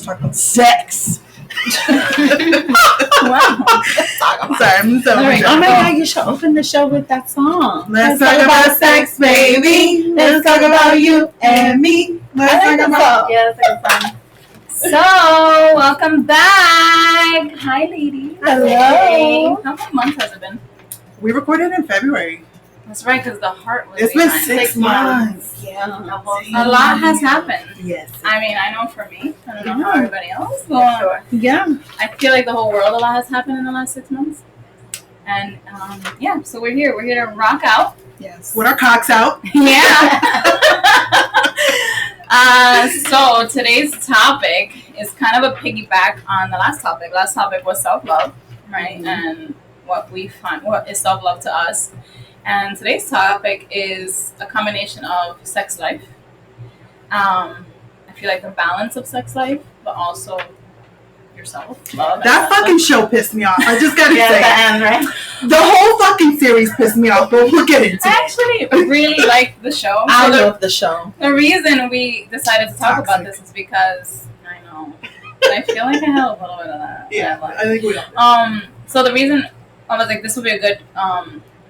talk about sex. Wow. Let's talk about sex. Oh my God, you should open the show with that song. Let's talk about sex, baby. Let's talk about you and me. Let's talk about... Yeah, that's a good song. So, welcome back. Hi, ladies. Hello. How many months has it been? We recorded in February. That's right, because the heart was It's been behind. 6 months. Yeah. A lot has happened. Yes. I mean, I know for me. I don't know how everybody else. Well, Yeah. I feel like the whole world, a lot has happened in the last 6 months. And, yeah, so we're here. We're here to rock out. Yes. With our cocks out. Yeah. So today's topic is kind of a piggyback on the last topic. Last topic was self-love, right? Mm-hmm. And what is self-love to us. And today's topic is a combination of sex life. I feel like the balance of sex life, but also yourself. That fucking show pissed me off. I just gotta say. The end, right? The whole fucking series pissed me off, but we'll get into it. I actually really like the show. I love the show. The reason we decided to talk about this is because I know. I feel like I have a little bit of that. Yeah, I think we do. So the reason I was like, this will be a good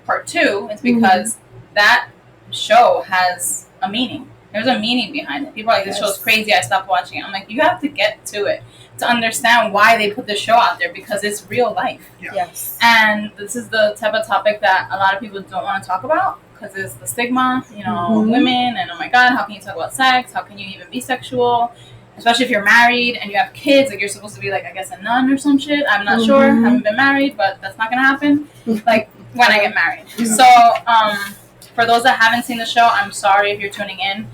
part 2 is because that show has a meaning. There's a meaning behind it. People are like, this show's crazy, I stopped watching it. I'm like, you have to get to it to understand why they put this show out there, because it's real life. Yeah. Yes. And this is the type of topic that a lot of people don't want to talk about because it's the stigma, women, and oh my God, how can you talk about sex? How can you even be sexual? Especially if you're married and you have kids, like you're supposed to be like, I guess, a nun or some shit. I'm not sure. I haven't been married, but that's not going to happen. Like when I get married. So, for those that haven't seen the show, I'm sorry if you're tuning in,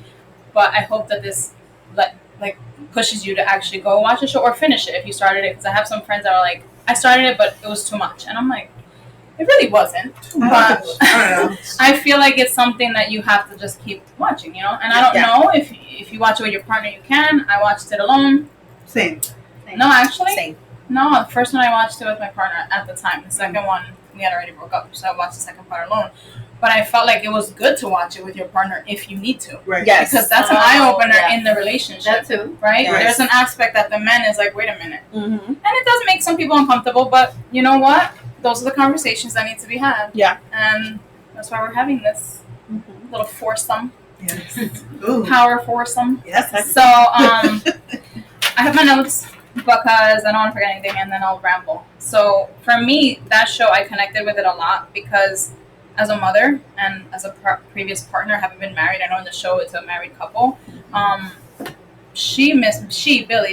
but I hope that this like pushes you to actually go watch the show or finish it if you started it. Because I have some friends that are like, I started it, but it was too much, and I'm like, it really wasn't. But I feel like it's something that you have to just keep watching, And I don't know if you watch it with your partner, you can. I watched it alone. Same. No, actually. Same. No, the first one I watched it with my partner at the time. The second one, we had already broke up, so I watched the second part alone. But I felt like it was good to watch it with your partner if you need to. Right. Yes. Because that's an eye-opener in the relationship. That too. Right? Yes. There's an aspect that the man is like, wait a minute. Mm-hmm. And it does make some people uncomfortable, but you know what? Those are the conversations that need to be had. Yeah. And that's why we're having this little foursome. Yes. Power foursome. Yes. So, I have my notes because I don't want to forget anything, and then I'll ramble. So, for me, that show, I connected with it a lot because as a mother and as a previous partner, having been married, I know in the show it's a married couple. Billy,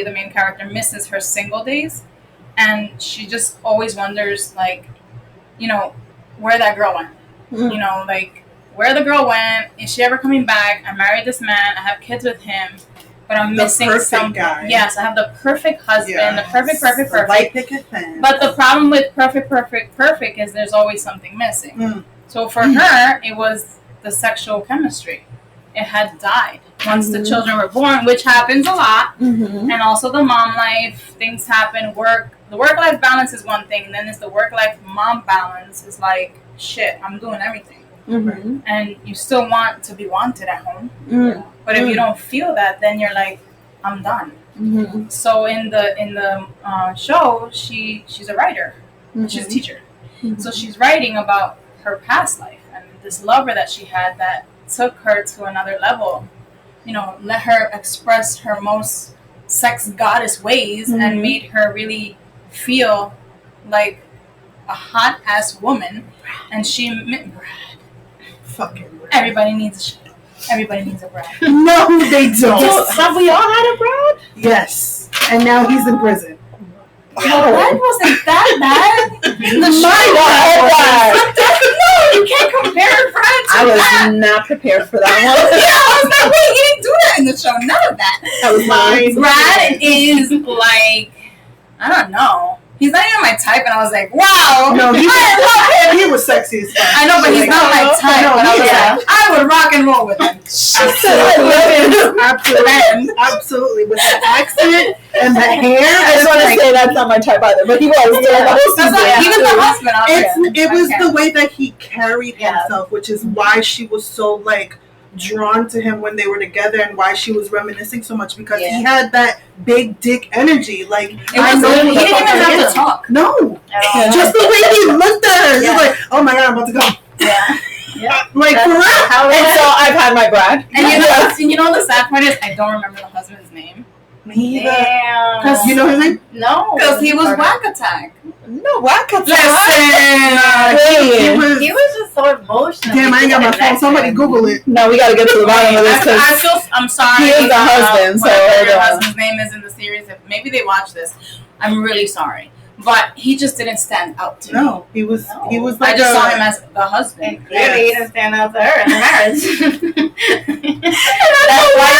the main character, misses her single days, and she just always wonders, like, where that girl went. Like, where the girl went. Is she ever coming back? I married this man. I have kids with him, but I'm missing something. Guy. Yes, I have the perfect husband, the perfect. White picket fence. But the problem with perfect is there's always something missing. So for her, it was the sexual chemistry. It had died once the children were born, which happens a lot. And also the mom life, things happen, the work-life balance is one thing, and then it's the work-life mom balance is like, shit, I'm doing everything. And you still want to be wanted at home. But if you don't feel that, then you're like, I'm done. So in the show, she's a writer. She's a teacher. So she's writing about her past life and this lover that she had that took her to another level. Let her express her most sex goddess ways and made her really feel like a hot ass woman. And fucking Brad. Everybody needs a Brad. No, they don't. So, have we all had a Brad? Yes. And now he's in prison. Brad wasn't that bad. No, you can't compare Brad to I was that. not prepared for that one. I was like, wait, he didn't do that in the show. None of that. That was mine. Brad is like, I don't know. He's not even my type, and I was like, wow. No, I love him. He was sexy as fuck. I know, but he's not my type. No, but I was yeah. like, I would rock and roll with him. Absolutely. With the accent and the hair. I just want to say that's not my type either, but he was. Even the husband. It was the way that he carried himself, which is why she was so like drawn to him when they were together and why she was reminiscing so much because Yeah. he had that big dick energy. Like, He I didn't know even who the fuck have I to am. talk. No. At all. Yeah. Just the way he looked at her. Yeah. She's like, oh my God, I'm about to come. Yeah. Yeah. Like, for real. And so I've had my Brad. And you know the sad part is I don't remember the husband's name. Me either. Damn. Because you know his name? No. Because he was Whack Attack. No, whack up. He was. He was just so emotional. Damn, I ain't got my phone. Somebody Google it. No, we gotta get to the bottom of this because I'm sorry. he is the husband, so whatever hold your on. husband's name is in the series. If maybe they watch this, I'm really sorry. But he just didn't stand out to me. No, he was. No. He was like I just saw him as the husband. And clearly he didn't stand out to her in the marriage. That's why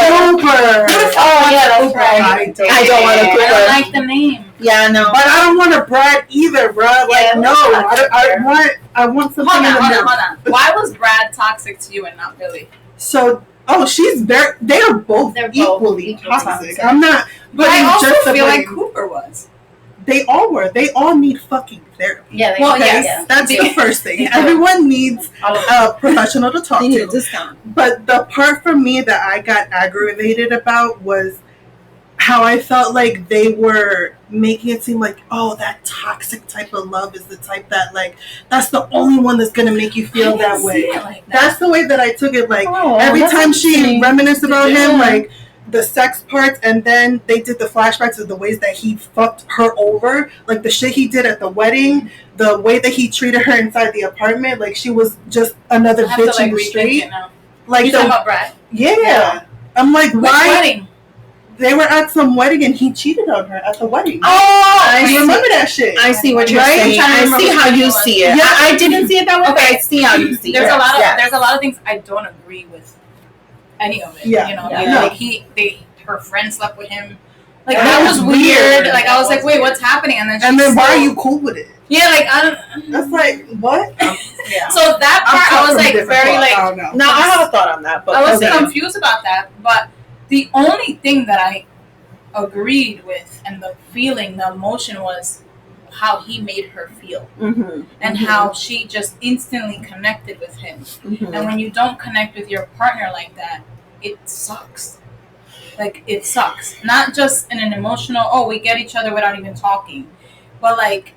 Cooper. Oh, yeah, that's right. I don't want to I Cooper. don't like the name. Yeah, no. But I don't want a Brad either, bro. Like, Yeah, no, I want something Hold in on, the hold on, middle. hold on. Why was Brad toxic to you and not Billy? So, they are both They're both equally equally toxic. toxic. I'm not. But I also just the feel like blame. Cooper was. They all were. They all need fucking therapy. Yeah, they Well, okay, yes. yeah. That's the first thing. Everyone needs a professional to talk You need a to. discount. But the part for me that I got aggravated about was how I felt like they were making it seem like, oh, that toxic type of love is the type that, like, that's the only one that's going to make you feel that way. That's the way that I took it. Like, every time she reminisced about him, like, the sex parts, and then they did the flashbacks of the ways that he fucked her over, like the shit he did at the wedding, the way that he treated her inside the apartment, like she was just another bitch in the street. Like, you talking about Brad? Yeah. I'm like, Which why? wedding? They were at some wedding and he cheated on her at the wedding. Oh, I I remember that shit. I see what you're Right? saying. I'm trying to I remember see which how one you it was. see it. Yeah. I didn't see it that way, but I see how you see it. There's a lot of Yes. there's a lot of things I don't agree with any of it. Yeah. You know, Yeah. like her friend slept with him. Like That that was was weird. weird. Like I was like, wait, what's happening? And then Why are you cool with it? Yeah, like I don't. That's like, what? Yeah. So that part I was like very like. I don't know. No, I have a thought on that, but I was okay. confused about that, but the only thing that I agreed with and the feeling, the emotion was how he made her feel Mm-hmm. and how she just instantly connected with him. Mm-hmm. And when you don't connect with your partner like that, it sucks. Like, it sucks. Not just in an emotional, oh, we get each other without even talking, but like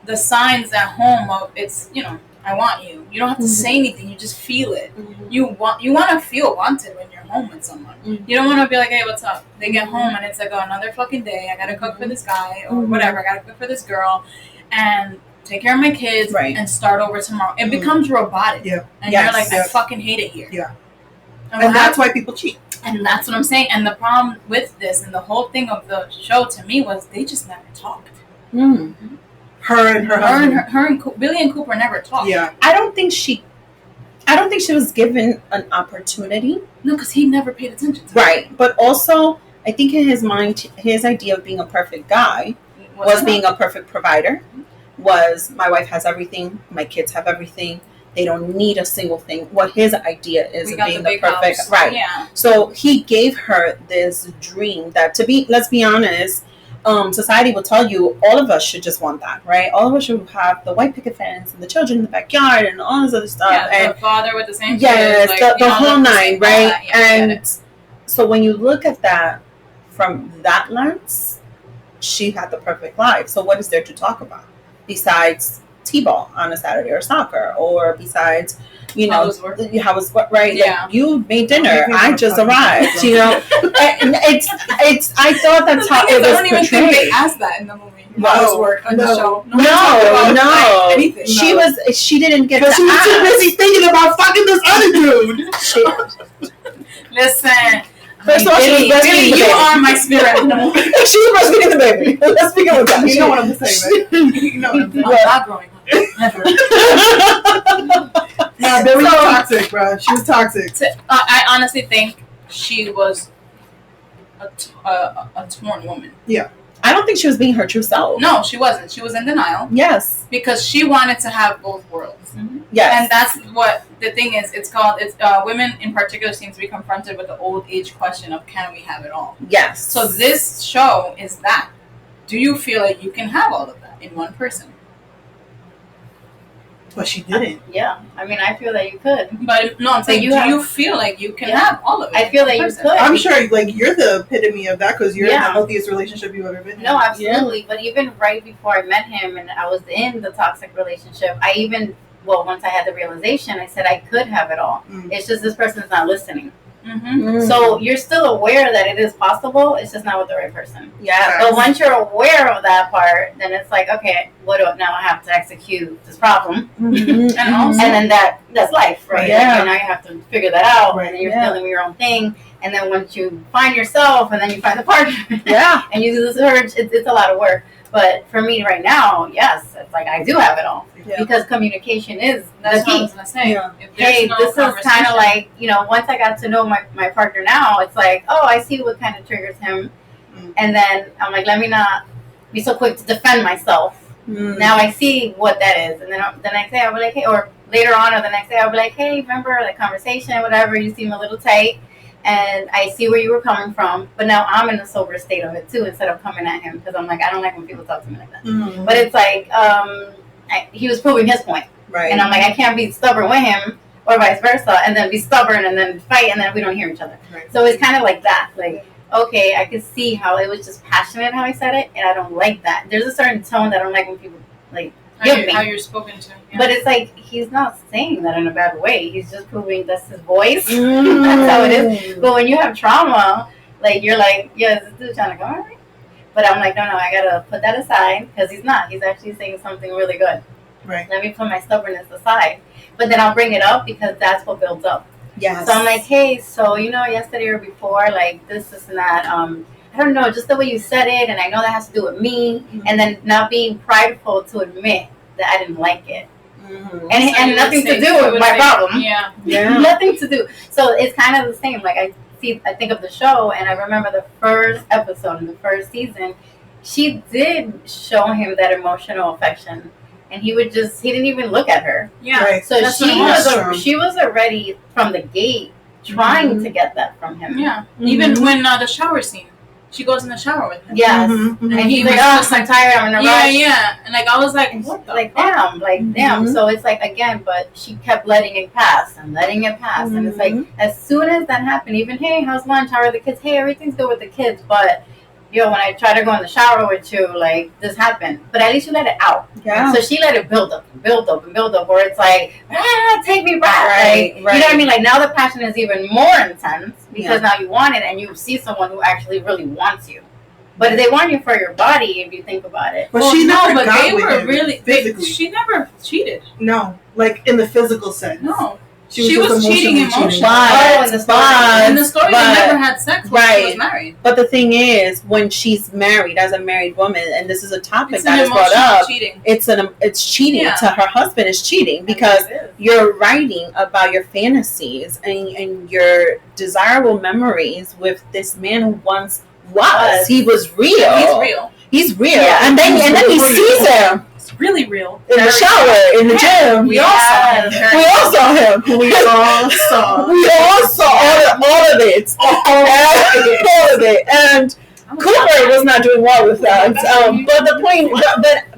the signs at home of it's, you know, I want you. You don't have to say anything. You just feel it. You want to feel wanted when you're home with someone. You don't want to be like, hey, what's up? They get home and it's like, oh, another fucking day. I gotta cook for this guy or whatever. I gotta cook for this girl and take care of my kids and start over tomorrow. It becomes robotic. Yeah. And you're like, I fucking hate it here. Yeah. And that's why people cheat. And that's what I'm saying. And the problem with this and the whole thing of the show to me was they just never talked. Mm-hmm. Her and her husband. Billy and Cooper never talked. Yeah. I don't think she was given an opportunity. No, because he never paid attention to Right. But also, I think in his mind, his idea of being a perfect guy was being a perfect provider. Was my wife has everything, my kids have everything. They don't need a single thing. What his idea is of being the perfect house. right. Yeah. So he gave her this dream that let's be honest, society will tell you all of us should just want that, right? All of us should have the white picket fence and the children in the backyard and all this other stuff. Yeah, and the father with the same yes, kids, like, the whole nine, right? Yeah, and so when you look at that from that lens, she had the perfect life. So what is there to talk about besides T-ball on a Saturday or soccer, or besides, you know, how was right? Yeah. Like, you made dinner. I just arrived. You know, and it's. I thought that's how it was I don't even think they portrayed. asked that in the movie. How was work on the show? No. Anything. She didn't get to Because she was too ask. busy thinking about fucking this other dude. Listen. First of all, she was breastfeeding the you baby. are my spirit animal. She was breastfeeding the baby. Let's begin with that. You know what I'm saying, right? You know what I'm saying. I'm not growing up. Never. Nah, Billy was toxic, bro. She was toxic. I honestly think she was a torn woman. Yeah. I don't think she was being her true self. No, she wasn't. She was in denial. Yes. Because she wanted to have both worlds. Yes. And that's what the thing is. It's women in particular seem to be confronted with the old age question of can we have it all? Yes. So this show is that. Do you feel like you can have all of that in one person? But she didn't. Yeah, I mean, I feel that you could. But no, I'm saying, you feel like you can have all of it? I feel that you could. I'm sure, like, you're the epitome of that because you're in the healthiest relationship you've ever been in. No, absolutely. But even right before I met him and I was in the toxic relationship, once I had the realization, I said I could have it all. It's just this person's not listening. So you're still aware that it is possible. It's just not with the right person. Yeah. But once you're aware of that part, then it's like, okay, what do now I have to execute this problem? And also, and then that's life, right? Yeah. And now you have to figure that out, Right. and then you're dealing with your own thing. And then once you find yourself, and then you find the partner, and you do the search, it's a lot of work. But for me right now, yes, it's like I do have it all. Because communication is that's the what I key. was gonna say. Hey, this is kind of like, once I got to know my partner now, it's like, oh, I see what kind of triggers him. And then I'm like, let me not be so quick to defend myself. Now I see what that is. And then the next day I'll be like, hey, or later on or the next day I'll be like, hey, remember that conversation, whatever, you seem a little tight. And I see where you were coming from. But now I'm in a sober state of it, too, instead of coming at him. Because I'm like, I don't like when people talk to me like that. But it's like, he was proving his point. Right. And I'm like, I can't be stubborn with him or vice versa and then be stubborn and then fight and then we don't hear each other. Right. So it's kind of like that. Like, okay, I could see how it was just passionate how I said it and I don't like that. There's a certain tone that I don't like when people like give me. How you're spoken to. Yeah. But it's like, he's not saying that in a bad way. He's just proving that's his voice. That's how it is. But when you have trauma, like, you're like, yeah, this dude trying to come at me? But I'm like, no, I gotta put that aside because he's not. He's actually saying something really good. Right. Let me put my stubbornness aside. But then I'll bring it up because that's what builds up. Yes. So I'm like, hey, so, yesterday or before, like, this and that, I don't know, just the way you said it, and I know that has to do with me, and then not being prideful to admit that I didn't like it. And nothing to do with my problem. Yeah. Nothing to do. So it's kind of the same. Like, I think of the show, and I remember the first episode in the first season, she did show him that emotional affection. And he didn't even look at her. Yeah. Right. So she was already from the gate trying to get that from him. Yeah. Even when the shower scene, she goes in the shower with him. Yes. And he's like, oh, I'm tired, I'm in a rush. Yeah. And like, I was like, what the fuck? Damn. So it's like, again, but she kept letting it pass. And it's like, as soon as that happened, even, hey, how's lunch? How are the kids? Hey, everything's good with the kids. But, when I try to go in the shower with you, like, this happened. But at least you let it out. Yeah. So she let it build up, where it's like, take me back. Right. You know what I mean? Like, now the passion is even more intense because now you want it and you see someone who actually really wants you. But they want you for your body if you think about it. But they were really physically. She never cheated. No, like in the physical sense. No. She was cheating emotionally. In the story, they never had sex when she was married. But the thing is, when she's married, as a married woman, and this is a topic that is brought up, cheating. It's cheating to her husband. Is cheating because you're writing about your fantasies and your desirable memories with this man who once was. He was real. He's real. Yeah. And then he sees him. It's really real. In the shower, in the gym. We all saw him. We all saw him. We all saw. We all saw all of it. All of it. And Cooper was not doing well with that. But the point,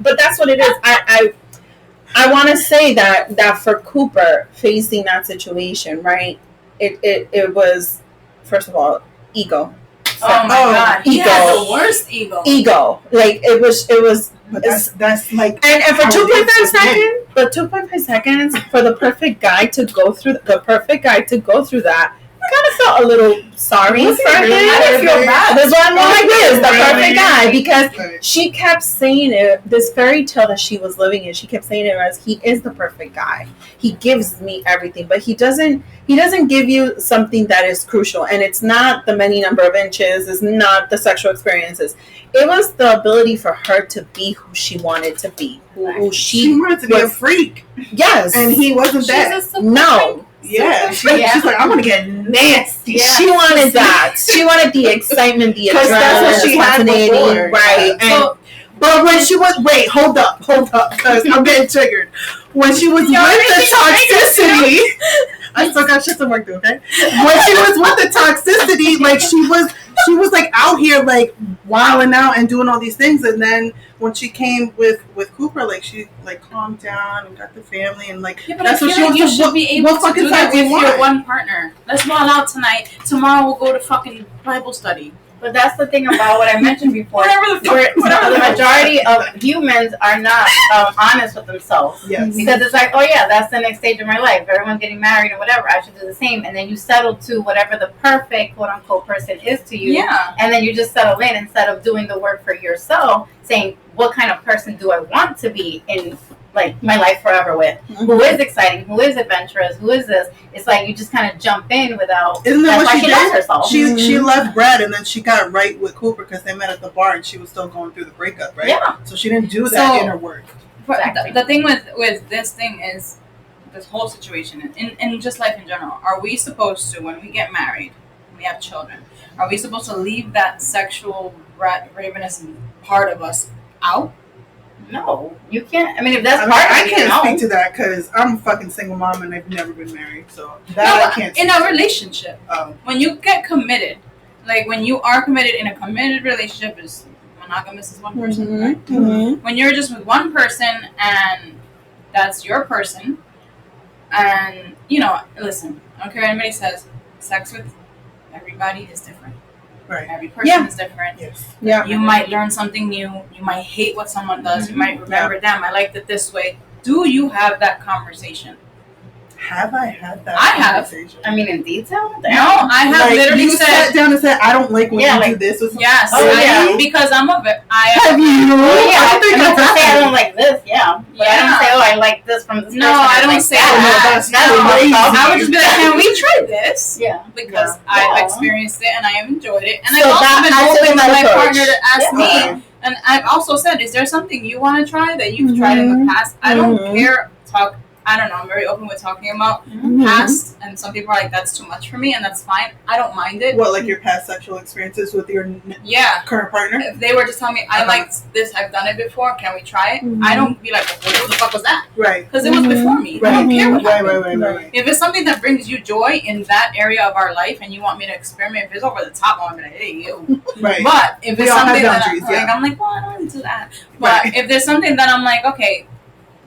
but that's what it is. I want to say that for Cooper facing that situation, right? It was, first of all, ego. Oh my God! He has the worst ego. Like it was. But that's like, and for 2.5 seconds. But 2.5 seconds for the perfect guy to go through that. I kind of felt a little sorry for him. I didn't feel bad. There's one more like this, the perfect guy, because she kept saying it. This fairy tale that she was living in, she kept saying it as he is the perfect guy. He gives me everything, but he doesn't give you something that is crucial. And it's not the many number of inches. It's not the sexual experiences. It was the ability for her to be who she wanted to be. Who she wanted to be a freak. Yes, and he wasn't that. No. Yeah, she's like, I'm gonna get nasty. Yeah. She wanted that. She wanted the excitement, the adrenaline, that's what she had before. Right. So, but when she was, hold up, because I'm getting triggered. When she was with the toxicity, I still got shit to work through. Okay. When she was with the toxicity, like she was she was like out here like wilding out and doing all these things, and then when she came with Cooper, like she like calmed down and got the family, and like yeah, but that's what you should be able to do that with your one partner. Let's ball out tonight. Tomorrow we'll go to fucking Bible study. But that's the thing about what I mentioned before. Whatever the majority of humans are not honest with themselves. Yes. Because it's like, oh yeah, that's the next stage of my life. Everyone's getting married or whatever. I should do the same. And then you settle to whatever the perfect quote unquote person is to you. Yeah. And then you just settle in instead of doing the work for yourself, saying, what kind of person do I want to be in like my life forever with? Mm-hmm. Who is exciting? Who is adventurous? Who is this? It's like you just kind of jump in without. Isn't that what she loves herself? She left Brad, and then she got right with Cooper because they met at the bar, and she was still going through the breakup, right? Yeah. So she didn't do that inner work. Exactly. The thing with this thing is this whole situation, and just life in general. Are we supposed to, when we get married, we have children, are we supposed to leave that sexual ravenous part of us out? No, you can't. I mean, if that's I can't speak to that because I'm a fucking single mom and I've never been married, so that I can't. In a relationship, when you get committed, like when you are committed in a committed relationship, is monogamous is one person, Mm-hmm. right? Mm-hmm. When you're just with one person and that's your person, and listen, I don't care what anybody says, sex with everybody is different. Right. Every person is different. Yes. Yeah. You might learn something new. You might hate what someone does. You might remember, damn, I liked it this way. Do you have that conversation? Have I had that conversation? I mean, in detail? No, I have literally sat down and said, I don't like when you do this. With yes. Because I'm a bit. Have you? I think I don't like this, but I don't say, I like this from this person. No, I don't say that. I would just be like, can we try this? Yeah. Because I've experienced it and I have enjoyed it. And I've also been open with my partner to ask me. And I've also said, is there something you want to try that you've tried in the past? I don't care. I don't know. I'm very open with talking about past, and some people are like, that's too much for me, and that's fine. I don't mind it. What, like your past sexual experiences with your current partner? If they were just telling me, I liked this, I've done it before, can we try it? I don't be like, well, what the fuck was that? Right. Because it was before me. Right. I don't care what happened. Right. If it's something that brings you joy in that area of our life, and you want me to experiment, if it's over the top, I'm like, hey, you. Right. But if it's something that I'm like, well, I don't want to do that. But if there's something that I'm like, okay,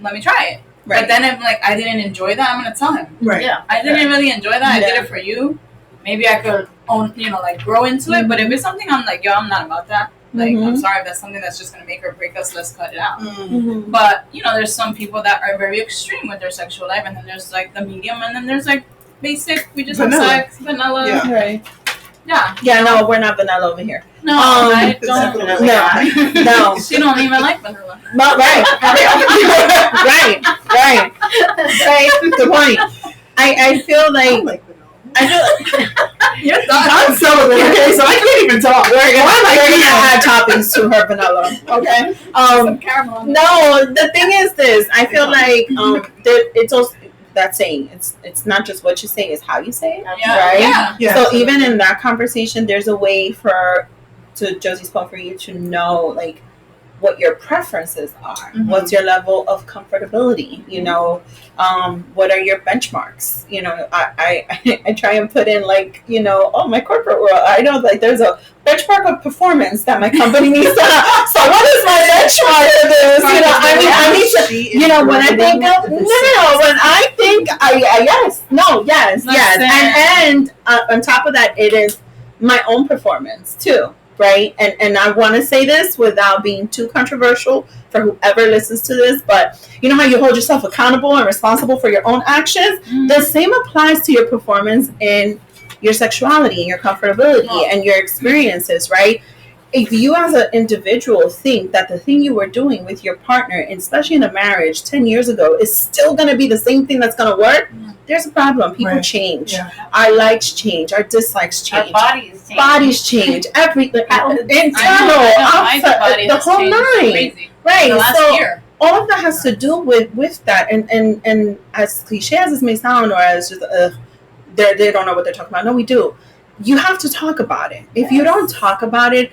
let me try it. Right. But then if like I didn't enjoy that, I'm gonna tell him. Right. Yeah. I didn't really enjoy that. I did it for you. Maybe I could grow into it. But if it's something I'm like, I'm not about that. Like, I'm sorry if that's something that's just gonna make or break us. Let's cut it out. But there's some people that are very extreme with their sexual life, and then there's like the medium, and then there's like basic. We just have sex, vanilla. Yeah. Right. Yeah. Yeah. No, we're not vanilla over here. No, I don't. No. She don't even like vanilla. But right. Good point. I feel like I do. You're done. I'm celibate, okay, so I can't even talk. We're gonna add toppings to her vanilla. Okay. Some caramel. No, the thing is this. I feel like it's also that saying. It's not just what you say; it's how you say it. Right. Yeah. So even in that conversation, there's a way to Josie's point, for you to know like what your preferences are. What's your level of comfortability? What are your benchmarks? I try and put in like, my corporate world. I know like there's a benchmark of performance that my company needs to have. So what is my benchmark for this? I need to, when I think of, when I think, yes. And on top of that, it is my own performance too. Right. And I want to say this without being too controversial for whoever listens to this. But you know how you hold yourself accountable and responsible for your own actions? The same applies to your performance in your sexuality and your comfortability and your experiences. Right. If you as an individual think that the thing you were doing with your partner, especially in a marriage 10 years ago, is still going to be the same thing that's going to work, there's a problem. People change. Yeah. Our likes change. Our dislikes change. Our bodies change. Bodies change. Everything. Internal. Outside, the whole nine. Right. So year. all of that has to do with that. And as cliche as this may sound, or as just they don't know what they're talking about. No, we do. You have to talk about it. If you don't talk about it,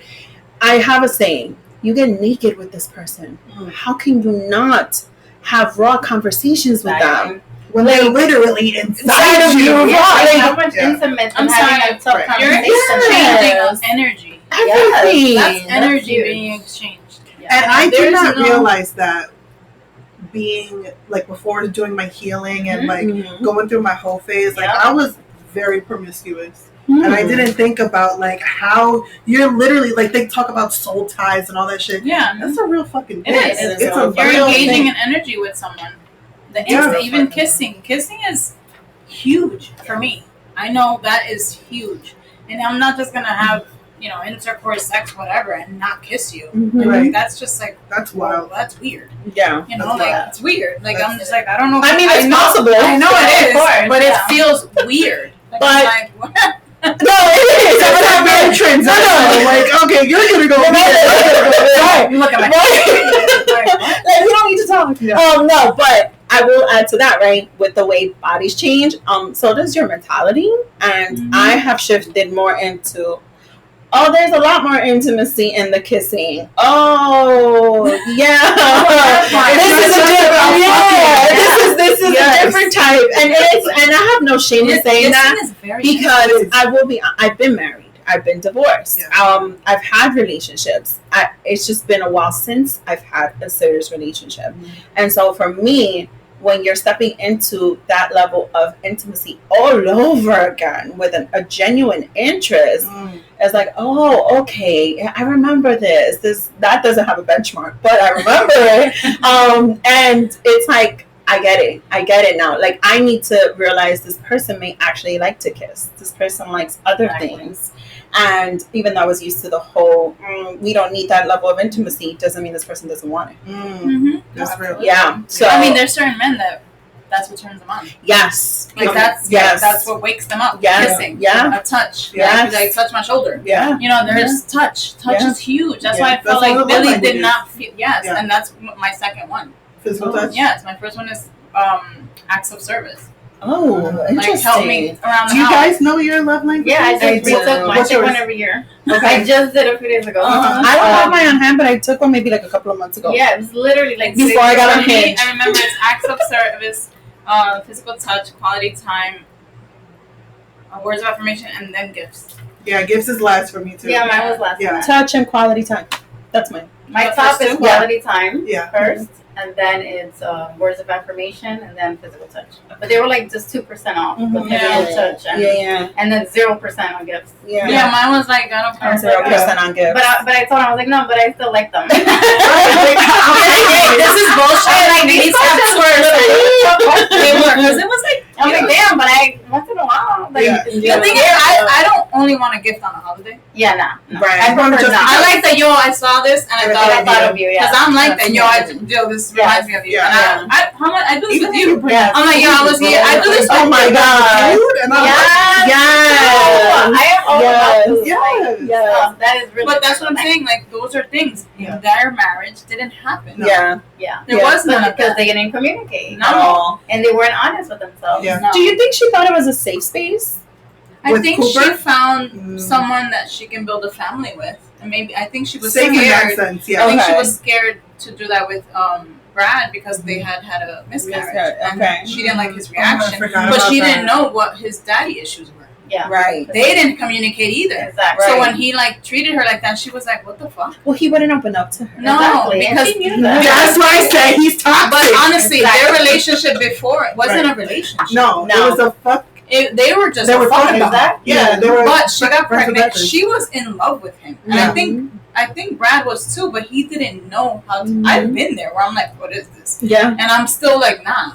I have a saying, you get naked with this person. How can you not have raw conversations with them? when they're literally inside of you. Yeah, Like how much intimate I'm and having sorry. a tough You're conversation. exchanging of energy. Everything. That's energy huge. being exchanged. And I did There's not no- realize that being like before doing my healing and like going through my whole phase, like I was very promiscuous. And I didn't think about like how you're literally like they talk about soul ties and all that shit. Yeah, That's a real fucking thing. it is. It's a You're real engaging thing. in energy with someone. The Yeah. instant, even kissing. Kissing is huge for me. I know that is huge. And I'm not just gonna have, intercourse, sex, whatever, and not kiss you. Right. That's just like That's wild. that's weird. Yeah. That's wild. It's weird. Like That's I'm just like I don't know. I mean, it's know, possible. I know it is, Of course, but yeah. it feels weird. Like, But- I'm like, what? No, it is. That's that weird transition. Like, okay, you're gonna go. Right. You look at my Like, we don't need to talk. No, but I will add to that, right? With the way bodies change, so does your mentality, and I have shifted more into. Oh, there's a lot more intimacy in the kissing. Oh, yeah. This is a different type, and I have no shame in saying that because I've been married. I've been divorced. Yeah. I've had relationships. It's just been a while since I've had a serious relationship. And so for me, when you're stepping into that level of intimacy all over again with a genuine interest, it's like, oh, okay, I remember this. That doesn't have a benchmark, but I remember it. And it's like, I get it now. Like, I need to realize this person may actually like to kiss. This person likes other things. And even though I was used to the whole, we don't need that level of intimacy, doesn't mean this person doesn't want it. That's real. Yeah. So I mean, there's certain men that's what turns them on. yes. Like that's what wakes them up. Yes. Kissing. Yeah. A touch. Yes. Like touch my shoulder. Yeah. There's touch. Touch is huge. That's why I felt That's one like of the love Billy did languages. not feel Yeah. and that's my second one. Physical touch. Yes, my first one is acts of service. Oh, interesting. Like help me around the Do you house. guys know your love language? Yeah, I I just retook do. mine. I What's take yours? one every year. Okay. I just did a few days ago. I don't have mine on hand, but I took one maybe like a couple of months ago. Yeah, it was literally like Before I got on For me, Hinge. I remember it's acts of service, physical touch, quality time, words of affirmation, and then gifts. Yeah, gifts is last for me too. Yeah, mine was last Yeah. time. Touch and quality time. That's mine. My The top first is two? quality time Yeah. first, and then it's words of affirmation, and then physical touch. But they were like just 2% off the Mhm. physical Yeah. touch, and then 0% on gifts. Yeah, mine was like I don't And care. 0% on gifts. But I told him I was like, no, but I still like them. This is bullshit. Like these questions were They were because it was like I'm like, damn, but I once in a while, like, Yeah. the thing is, I don't only want a gift on a holiday. yeah, nah. Right. I prefer Just- not. I like that. I saw this and I I thought thought of you, yeah. because I'm like that. That's This reminds me of you. Yeah. And I do this Even with if you. you bring Yeah. I'm like, I was here. I do this. Oh my God. food and I'm Yes. Yes. I am all about food. Yes. Yes. That is really But that's what I'm saying. Like those are things. Yeah. Their marriage didn't happen. Yeah. Yeah. There Yeah. was none of Because that. they didn't communicate. No. Oh. And they weren't honest with themselves. Yeah. No. Do you think she thought it was a safe space? I With think Cooper? she found Mm. someone that she can build a family with, and maybe I think she was safe in that scared. sense. I Yeah. think she Okay. was scared to do that with Brad because they had a miscarriage, and Okay. she didn't like his Oh, I reaction, forgot but about she that. didn't know what his daddy issues were. Yeah. Right. They didn't communicate either. Exactly. So Right. when he like treated her like that, she was like, "What the fuck?" Well, he wouldn't open up to her. No, Exactly. And because she knew that. That's why I said he's toxic. but honestly, Exactly. their relationship before it wasn't Right. a relationship. No, No. it was a fuck. They were just They were fucking talking about. Exactly. Yeah, they were. But she got pregnant. resurrected. She was in love with him, and Yeah. I think Brad was too, but he didn't know how to. Mhm. I've been there where I'm like, what is this? Yeah. And I'm still like, nah,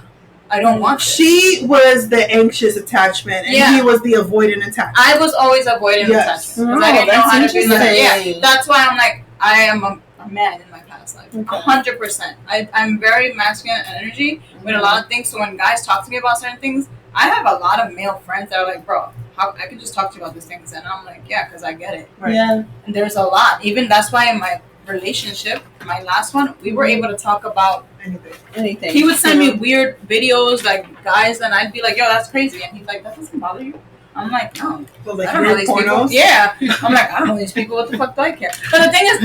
I don't want this. She was the anxious attachment, and Yeah. he was the avoidant attachment. I was always avoiding Yes. attachment because Oh, I didn't know that's how to be like, interesting. yeah. That's why I'm like, I am a man in my past life, Okay. 100%. I'm very masculine energy with a lot of things. So when guys talk to me about certain things, I have a lot of male friends that are like, bro, how I can just talk to you about these things, and I'm like, yeah, because I get it. Right. Yeah. And there's a lot. Even that's why in my relationship, my last one, we were able to talk about. Anything. Anything. He would send me weird videos, like guys, and I'd be like, "Yo, that's crazy," and he's like, "That doesn't bother you." I'm like, no. So, like, I don't know these people. Yeah. I'm like, I don't know these people. What the fuck do I care? But the thing is,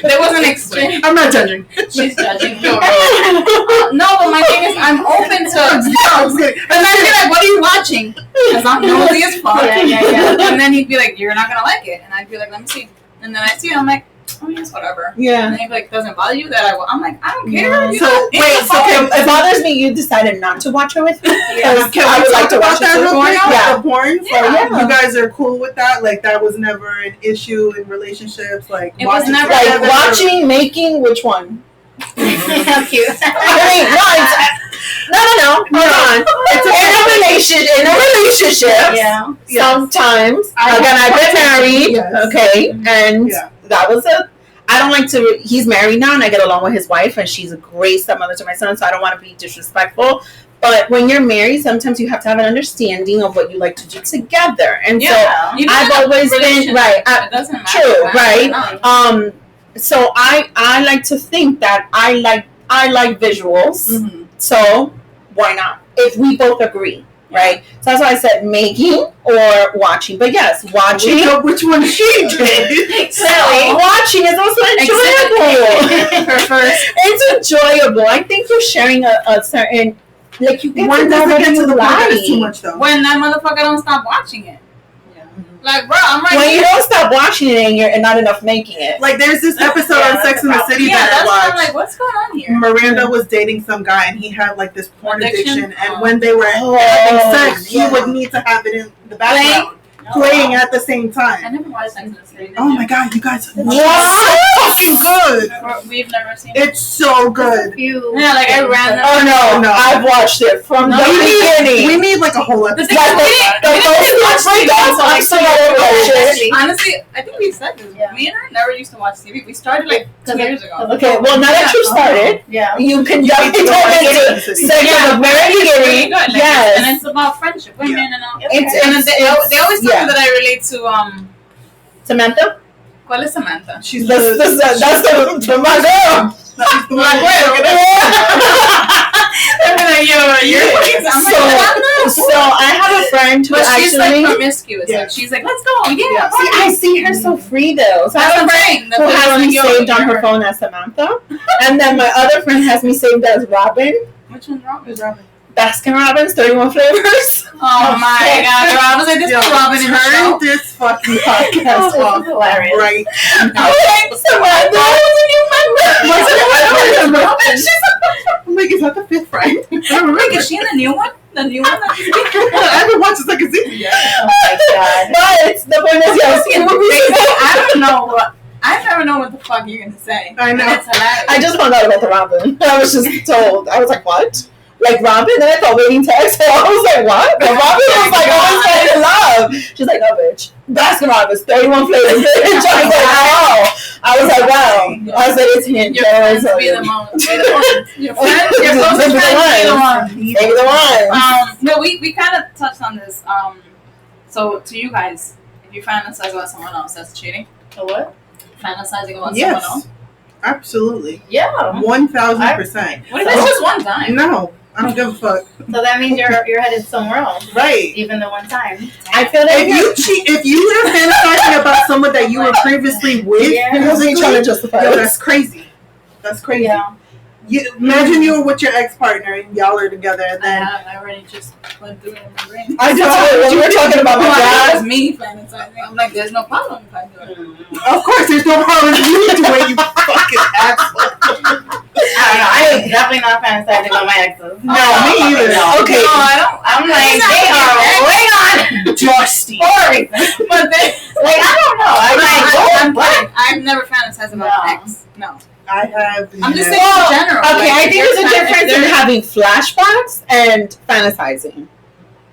there was an exchange. I'm not judging. She's judging. No, but my thing is, I'm open to girls. And then he'd be like, what are you watching? Because I'm nosy as fuck. Yeah. And then he'd be like, you're not going to like it. And I'd be like, let me see. And then I see it, I'm like, oh, yes, whatever. Yeah. And he'd be like, doesn't bother you that I'm like, I don't care. No. So, it bothers me you decided not to watch it with me. Yeah. Can I would like to watch that real quick? Yeah. The porn? Yeah. So you guys are cool with that? Like, that was never an issue in relationships? Like, it was never like watching, making, which one? How cute. I mean, no. Hold on. It's in a relationship. Yeah. Sometimes. Again, I've been married. Yes. Okay. And that was I don't like to. He's married now, and I get along with his wife, and she's a great stepmother to my son. So I don't want to be disrespectful. But when you're married, sometimes you have to have an understanding of what you like to do together. And so I've always been right. It doesn't matter. True. Right. So I like to think that I like visuals. Mm-hmm. So why not? If we both agree, right? So that's why I said making or watching. But yes, watching. We know which one she did. Clearly, watching is also enjoyable. It's enjoyable. I think you're sharing a certain, like, you get When to know does it what get to you the point that like. it's too much though? When that motherfucker don't stop watching it. Like, bro, I'm right When here. you don't stop watching it and not enough making it. Like, there's this episode on Sex and the City that I watched. I'm like, what's going on here? Miranda was dating some guy, and he had like this porn addiction. And Oh. when they were having sex, he would need to have it in the background, playing at the same I time. never watched Sex and the City. Oh my god, you guys! What? It's so fucking good. We've never seen it. It's so good. Yeah, like I ran. Oh no, I've watched it from the beginning. We need like a whole episode. Honestly, I think we said this. Me and her never used to watch TV. We started like 2 years ago. Okay, well now that you started, you can definitely go into segment of very beginning. Yes, and it's about friendship, women and all. It's They always tell me that I relate to Samantha. ¿Cuál es Samantha? She's That's the my girl. So I have a friend who she's like actually. promiscuous. Yeah. Like, she's like, let's go. Yeah. See, I see her so free though. So I That's have what a I'm friend saying. who has me saved on her phone as Samantha, and then my other friend has me saved as Robin. Which one's Robin? Baskin Robbins, 31 flavors. Oh my god, I was like, this is Robin in the Turn show. this fucking podcast off hilarious. right. Okay, Samantha was a new member. I'm like, is that the fifth friend? Wait, is she in the new one? The new one that she's I haven't watched the second season yet. Oh my god. But the point is, yes, I don't know what. I never know what the fuck you're gonna say. I know. And it's hilarious. I just found out about the Robin. I was just told. I was like, what? Like Robin? Then I thought waiting to exhale. I was like, what? But Robin was like, always fell in love. She's like, no, bitch. Baskin Robbins, 31 flavors. Bitch. I was like, wow. I was like, wow. I said, it's him. Your friends be the most. Your friends, your closest friends be the one. Maybe the one. No, we kind of touched on this. So to you guys, if you fantasize about someone else, that's cheating. A what? Fantasizing about someone Yes, else. absolutely. Yeah. 1000%. What if it's just one time? No, I don't give a fuck. So that means you're headed somewhere else. Right. Even the one time. I feel like If you are fantasizing about someone that you were previously with, Yeah. you're really trying to justify yo, it. that's crazy. That's crazy. Yeah. Imagine you were with your ex-partner and y'all are together, and then I already just went through it in my brain. I just when we were talking about my That was dad. me fantasizing. I'm like, there's no problem if I do it. of course there's no problem with you doing, you fucking asshole. I don't know. I am definitely not fantasizing about my exes. No, me either. No. Okay. No, I don't. I'm like, they are way on. Dusty. Sorry. But they, Like, I don't know. I'm like, what? I've never fantasized about No. an ex. No. I have. I'm just never- saying in general. Okay, like, I if think you're there's a difference in having flashbacks and fantasizing.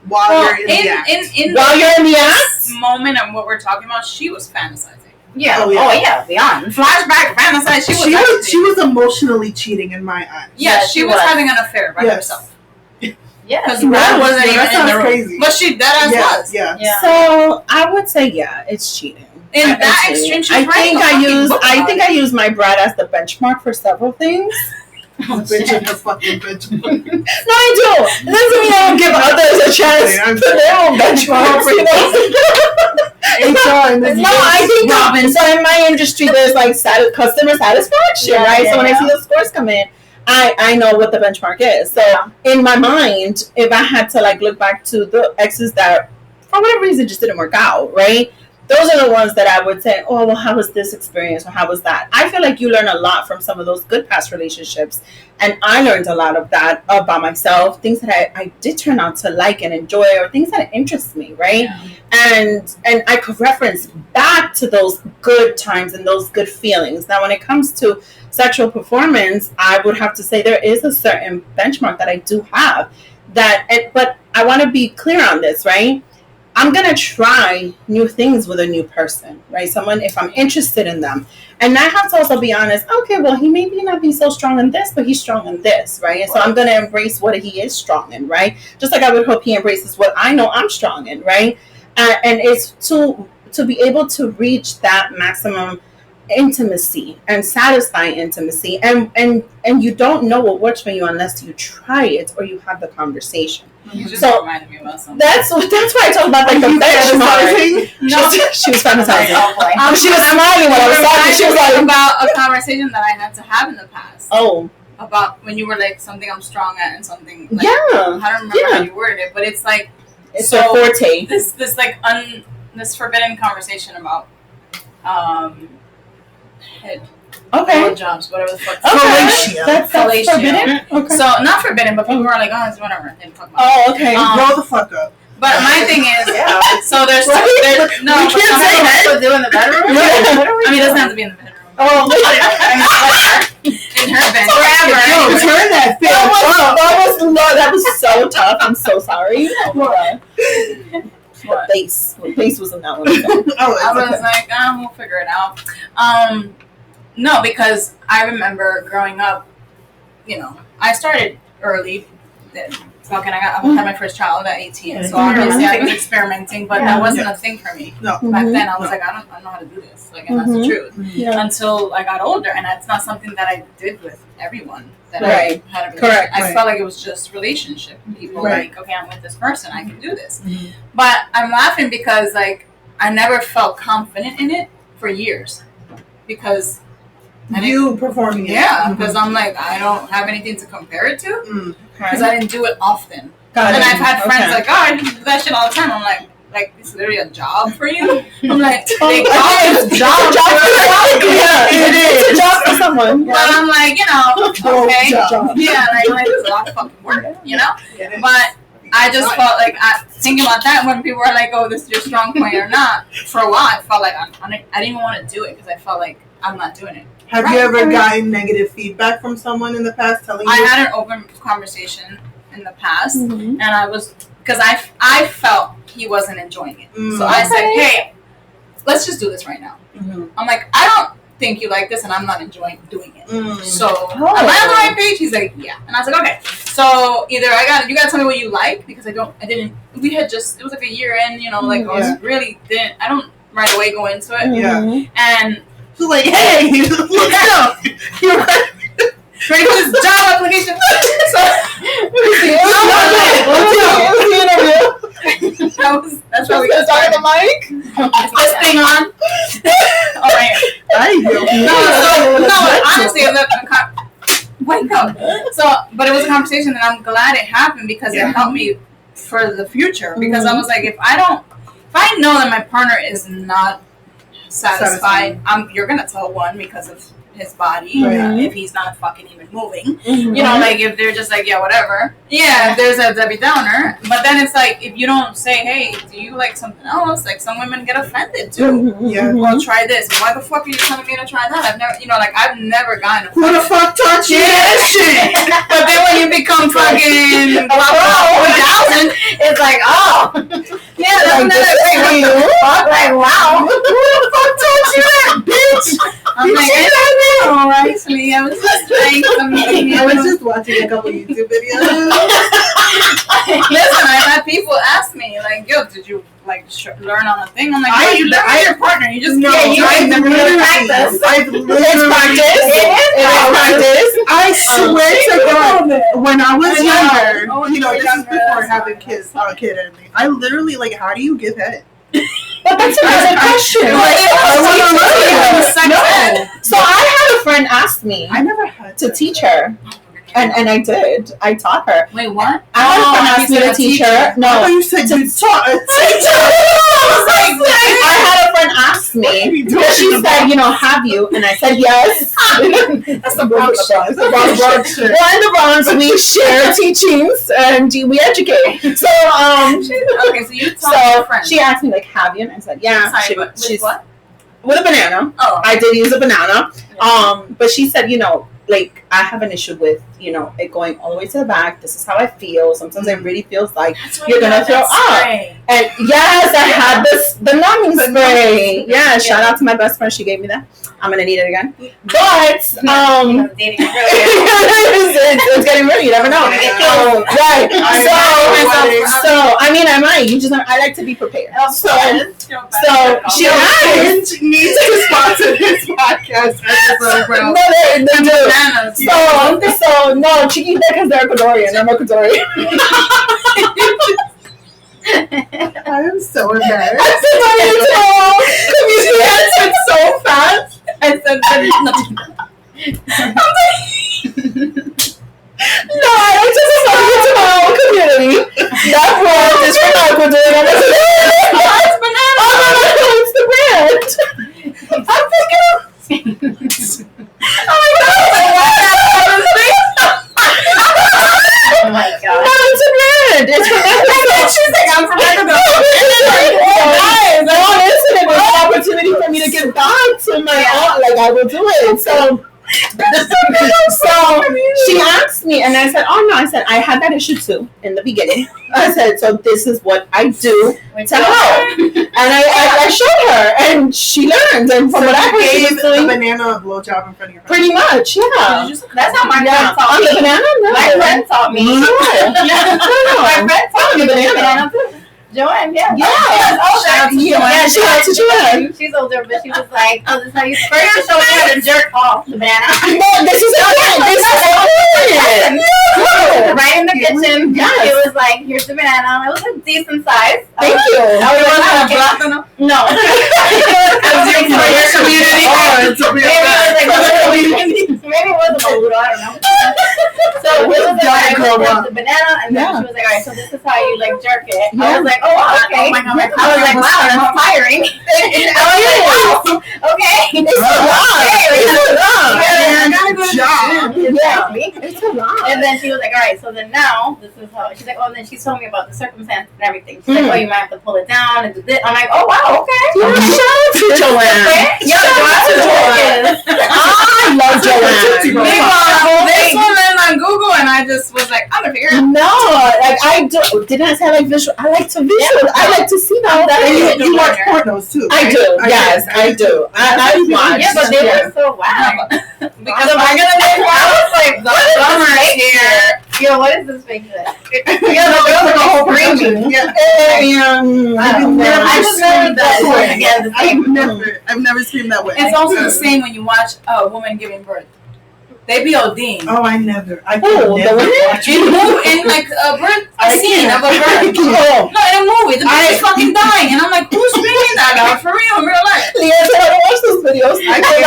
while Well, you're in the act. in While you're in the this act, moment of what we're talking about, she was fantasizing. Yeah. Oh, yeah. Oh, yeah. Beyond. Flashback, fantasize. She was emotionally cheating in my eyes. Yeah, Yeah, she she was was. having an affair by Yes. herself. Yeah. Because That Brad wasn't that even in sounds the room. crazy. But she dead ass Yes, was. yes. Yeah. so I would say it's cheating. In I that would say extreme, she's I writing think a I fucking use book I about think it. I use my Brad as the benchmark for several things. Bitch in her fucking benchmark. No, I do. It doesn't mean I don't give others a chance to put their own benchmarks. No, I think so. In my industry, there's like customer satisfaction, right? So when I see those scores come in, I know what the benchmark is. So in my mind, if I had to like look back to the exes that for whatever reason just didn't work out, right? Those are the ones that I would say, oh, well, how was this experience or how was that? I feel like you learn a lot from some of those good past relationships. And I learned a lot of that about myself, things that I did turn out to like and enjoy or things that interest me, right? Yeah. And I could reference back to those good times and those good feelings. Now, when it comes to sexual performance, I would have to say there is a certain benchmark that I do have but I want to be clear on this, right? I'm going to try new things with a new person, right? Someone, if I'm interested in them. And I have to also be honest, okay, well, he may not be so strong in this, but he's strong in this, right? And so I'm going to embrace what he is strong in, right? Just like I would hope he embraces what I know I'm strong in, right? And it's to be able to reach that maximum intimacy and satisfying intimacy. And you don't know what works for you unless you try it or you have the conversation. You just reminded me about something. That's why I talk about like the benchmark. No, she was fantasizing. She was smiling when I was talking. She was like about a conversation that I had to have in the past. Oh, about when you were like something I'm strong at and something. Like, yeah, I don't remember how you worded it, but it's like it's so forte. This like this forbidden conversation about head. Okay. Jobs, whatever the fuck. Okay. That's forbidden? Okay. So, not forbidden, but people are like, oh, it's whatever. They talk about oh, okay. Grow the fuck up. But my thing is, so there's no, you can't say that. Do in the bedroom? I mean, it doesn't have to be in the bedroom. Oh, in her bed. Forever. Yo, turn that film up. That was so tough. I'm so sorry. What? Bass was in that one. I was like, we'll figure it out. No, because I remember growing up, I started early. I had my first child at 18, so obviously I was experimenting, but that wasn't a thing for me. No. Back then, I was like, I don't know how to do this. Like, and that's the truth. Yeah. Until I got older, and that's not something that I did with everyone that I had a relationship. Correct. I felt like it was just relationship. People like, okay, I'm with this person, I can do this. Mm-hmm. But I'm laughing because, like, I never felt confident in it for years. Because performing it. Yeah, because I'm like, I don't have anything to compare it to. Because I didn't do it often. And I've had friends like, I just do that shit all the time. I'm like, it's literally a job for you? I'm like, it's a job for it's a job for someone. But I'm like, okay. Yeah, like it's a lot of fucking work, But I just felt like, thinking about that when people were like, oh, this is your strong point or not, for a while I felt like I didn't even want to do it because I felt like I'm not doing it. Have you ever gotten negative feedback from someone in the past telling you? I had an open conversation in the past, and because I felt he wasn't enjoying it. So I said, hey, let's just do this right now. I'm like, I don't think you like this, and I'm not enjoying doing it. So am I on the right page? He's like, yeah. And I was like, okay. So either you gotta tell me what you like, because it was like a year in, I was really I don't right away go into it. And she's like, hey, look up. You're ready for this job application. So that's how we got started. The mic. Is this thing on? All right. No, honestly, wake up. So, but it was a conversation, and I'm glad it happened because it helped me for the future. Because I was like, if I know that my partner is not satisfied, you're gonna tell one because of his body, if he's not fucking even moving, like if they're just like, yeah, whatever, there's a Debbie Downer. But then it's like, if you don't say, hey, do you like something else, like some women get offended too. Well, try this. Why the fuck are you telling me to try that? I've never gotten who the fuck taught you that shit? But then when you become fucking 4,000, it's like, oh yeah, that's another thing. What the fuck? Like, wow, who the fuck taught you that, bitch? I'm like, actually, I was just trying something. I was just watching a couple YouTube videos. Listen, I've had people ask me, like, yo, did you learn on a thing? I'm like, no, you learn with your partner. You just practice. I've literally practice. I swear to God, when I was younger, Oh, you know, you're this is younger, before that's having fine. kids, a kid and everything. I literally, like, how do you give head? But that's another question. No. So I had a friend ask me I never had to teach her. And I did. I taught her. Wait, what? I had a friend ask you me said to a teach teacher. her. No. I thought you said you taught a teacher. I had a friend ask me because she said, you know, have you? And I said yes. That's the Bronx. We're in the Bronx. We share teachings and we educate. So Okay, so you taught your friend. she asked me like, have you? And I said, yeah. Sorry, with what? With a banana. Oh. I did use a banana. But she said, you know, like I have an issue with, you know, it going all the way to the back. This is how I feel. Sometimes it really feels like you're gonna throw up. And yes, I had the numbing spray. Yeah, shout out to my best friend. She gave me that. I'm gonna need it again. But it's getting ready. You never know. Right. So I mean, I might. You just I like to be prepared. So she asked needs to sponsor this podcast. No, they do. So no, Chiquita because they're Ecuadorian. I'm Ecuadorian. I am so embarrassed. I said my intro. Community answered so fast. I said nothing. No, I just said community. That brand is from Ecuador. It's the brand. I'm thinking. Oh my god. No, it's a brand. It's from Ecuador. She's like, I'm from Ecuador. No, listen, it was an opportunity for me to give back to my aunt. Like, I will do it. So she asked me, and I said, "Oh no!" I said, "I had that issue too in the beginning." I said, "So this is what I do to help," and I showed her, and she learned. And from what I heard, she was doing a banana blowjob in front of your pretty much, yeah. That's how my friend taught On me. the banana, no. My friend taught me. No. My friend taught me On the banana too. Joanne, yeah. Yeah. Shout out to Joanne. Yeah, shout out to Joanne. She's older, but she was like, "Oh, this is how you first show me how to jerk off the banana." No, this is important. This is important. Right in the kitchen. Yes. It was like, "Here's the banana." It was a decent size. Thank you. I was like, "Oh, okay." Plátano? No. Maybe it was a Maduro, I don't know. So it was like, the banana, and then she was like, "All right, so this is how you like jerk it." I was like, "Oh, okay." Oh my God. I was like, "Wow, that's tiring." I was like, "Wow, okay." It's a lot. It's a lot. Exactly. It's a lot. And then she was like, "All right, so then now this is how." She's like, "Oh," and then she told me about the circumstance and everything. She's like, "Oh, you might have to pull it down and do this." I'm like, "Oh, wow, okay." Shout out to Joanne. Yeah, Joanne. I love Joanne. Meanwhile, this woman on Google, and I just was like, I'm gonna figure it out. No, like I do. Didn't I say I like visual? I like to visual. I like to see that. And you watch pornos too, I right? do. Yes, I do. I watch. Yeah, but they were so wow. Because am I gonna make I was like, the summer here? yo, what is this fake shit? Yeah, the girl like a whole production. Yeah. I just never that word again. I've never screamed that way. It's also the same when you watch a woman giving birth. They be ODing. Oh, I never. I Oh, never the watch In like a birth scene of a birth. Oh, No, in a movie, the baby's fucking dying, and I'm like, who's screaming that out for real in real life? Leanne said I don't watch those videos. I No,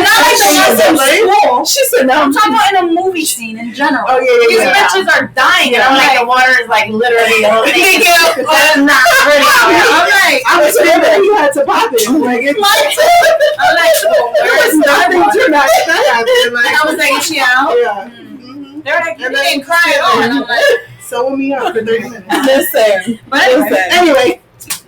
not like the ones in school. She said no. I'm talking about in a movie scene in general. Oh, yeah, These yeah. bitches are dying, and I'm I'm like, like, the water is like literally the whole thing. I'm not ready. I'm like, I was remember you had to pop it. Like, it's I'm like, there's nothing dramatic that happened. Like, And I was like, is she out? yeah. They're like, you And then- didn't cry at all. And I'm like, Sew me up for 30 minutes. Listen. but anyway, Listen. Anyway,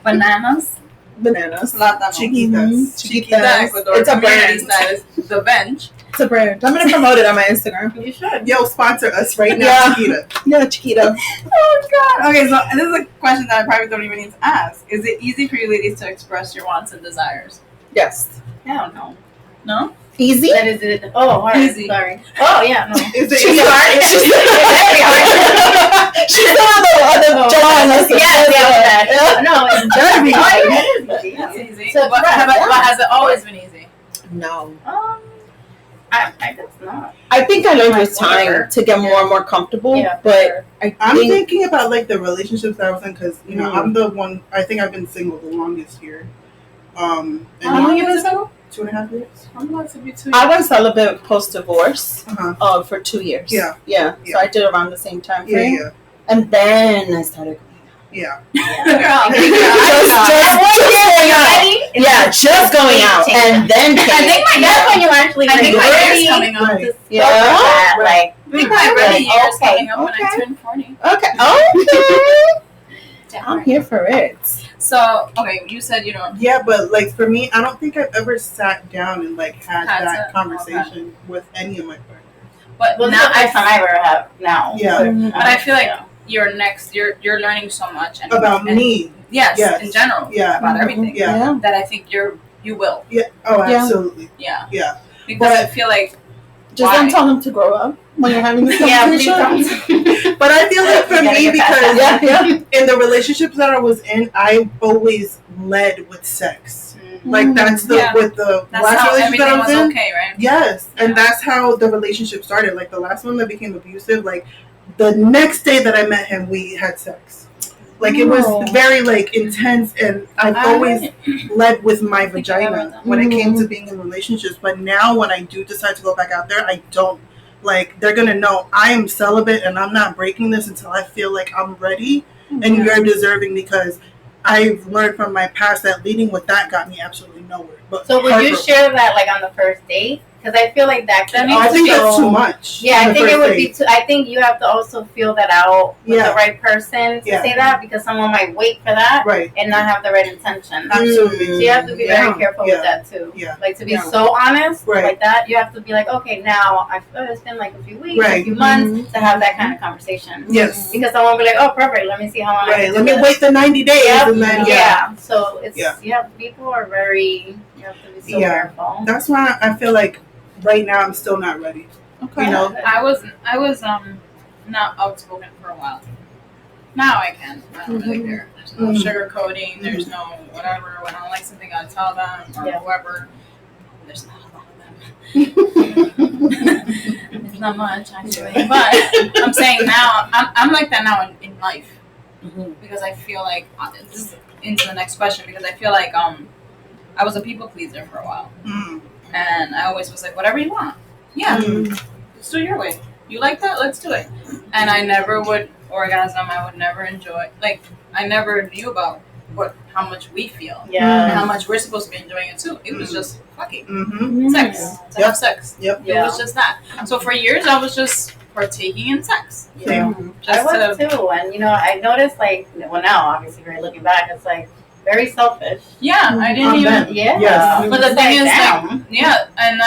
bananas. Bananas. Chiquitas. Chiquitas. Ecuador, It's a brand. community status, the bench. It's a brand. I'm gonna promote it on my Instagram. You should. Yo, sponsor us right now, Yeah. Chiquita. Yeah, Chiquita. Oh God. Okay, so this is a question that I probably don't even need to ask. Is it easy for you ladies to express your wants and desires? Yes. I don't know. No. Easy? That is it. Oh, all right. Easy. Sorry. Oh, yeah, no. Is it She's hard. Very hard. She's still on the Joanne list. Yeah. No, it's That'd be It's easy. So, but has it always been easy? No. I guess not. I think I learned with Whatever. time to get more and more comfortable. Yeah, but I'm thinking about like the relationships that I was in because you know Mm. I'm the one. I think I've been single the longest here. And How long you been single? 2.5 years. I'm about to be 2 years. I was celibate post divorce. For 2 years. Yeah. So I did around the same time frame. Yeah. And then I started. Yeah. Girl, just going out, and then I think that's when you actually. I think my really year's coming up. Right. Yeah. Like, I think my birthday year is Okay, coming up when I okay. turn 40. Okay. I'm here for it. So, okay, you said you don't. Yeah, but like for me, I don't think I've ever sat down and like had Had that to- conversation with any of my partners. But well, now not the first time I ever have now. Yeah. But I feel like you're learning so much and, About and- me. Yes, Yes. in general. Yeah. About everything. Yeah. That I think you will. Yeah. Oh, Yeah. absolutely. Yeah. Yeah. Because I feel like Just Why? don't tell them to grow up when you're having this Yeah, please conversation. don't. But I feel like for You gotta me, get past because that. in the relationships that I was in, I always led with sex. Like that's the Yeah. with the that's last how relationship that everything I was was in. okay, right? Yes, and Yeah. that's how the relationship started. Like the last one that became abusive, like the next day that I met him, we had sex. Like it was very like intense, and I've always led with my think I remember vagina that. when it came to being in relationships. But now when I do decide to go back out there, I don't. Like they're gonna know I am celibate and I'm not breaking this until I feel like I'm ready and you're deserving, because I've learned from my past that leading with that got me absolutely nowhere. But So would you share that like on the first date? Because I feel like that could I think that's also. too much. Yeah, on I the think it first would be date. too. I think you have to also feel that out with Yeah. the right person to Yeah. say that, because someone might wait for that Right. and not have the right intention. Absolutely. So you have to be very careful Yeah. with that too. Yeah. Like to be Yeah. so honest Right. like that, you have to be like, okay, now I feel it's been like a few weeks, a Right. few months to have that kind of conversation. Yes. Because someone will be like, oh, perfect. Let me see how long. I Right. can Let do me this. wait the 90 days Yep. and then Yeah. So it's Yeah. people are very. You have to be so Yeah. careful. That's why I feel like right now I'm still not ready. Okay. You know? I was not outspoken for a while. Now I can. I don't really care. There's no sugarcoating. There's no whatever. When I don't like something, I tell them or whoever. There's not a lot of them. There's not much actually, but I'm saying now I'm like that now in life because I feel like this is into the next question, because I feel like I was a people pleaser for a while, and I always was like, whatever you want. Yeah, let's do it your way. You like that? Let's do it. And I never would orgasm. I would never enjoy. Like I never knew about how much we feel. And Yeah. how much we're supposed to be enjoying it too. It was just fucking Mm-hmm. sex. To have sex. Yep. It was just that. So for years I was just partaking in sex. Yeah. I Just was too, and I noticed like, well, now obviously, very looking back, it's like very selfish. yeah, I didn't I'm even. done. Yeah. Yes. But the thing is, like, damn. yeah, and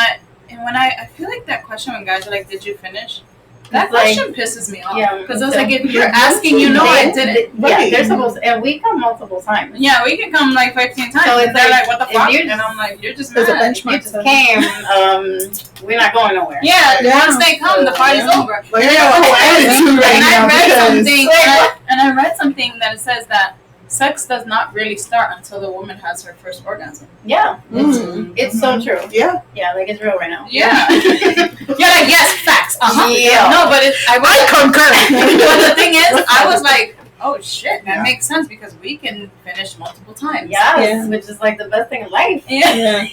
when I feel like that question when guys are like, "Did you finish?" That It's like- question pisses me off. Yeah, Because me it's like too. if you're asking, I didn't. Yeah, they're supposed to, and we come multiple times. Yeah, we can come like 15 times. So it's they're like, like, "What the if fuck?" you're And I'm like, "You're just There's a mad." benchmark. You just came. We're not going nowhere. Yeah, Yeah. once they come, the party's over. Like I got a whole attitude right And I now read because something, and I read something that it says that sex does not really start until the woman has her first orgasm. Yeah, it's so true. yeah, Yeah, like it's real right now. Yeah. You're like, yes, facts. Yeah. No, but I concur. But the thing is, I was like, oh shit, that makes sense because we can finish multiple times. Yes, which is like the best thing in life. Yeah.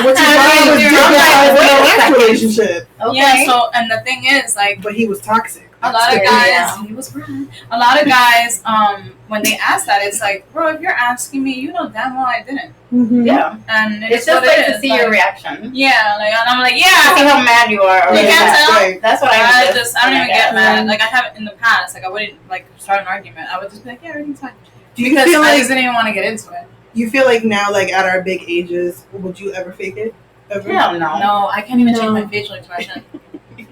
Which is why I was doing that with my last relationship. Okay. Yeah. So, and the thing is, like, But he was toxic. a lot of That's guys, scary. he was right. A lot of guys, when they ask that, it's like, bro, if you're asking me, you know damn well I didn't. Yeah. And It's it's just what like it to is. see Like, your reaction. yeah, like, and I'm like, See yeah. how mad you are. Or You can't that. tell. Right. That's what I I would don't even get mad. mad. Like I have in the past. Like I wouldn't like start an argument. I would just be like, yeah, everything's fine. Do you Because feel I like just didn't even want to get into it. you feel like now, like at our big ages, would you ever fake it? Ever? Hell no. No, I can't even change my facial expression.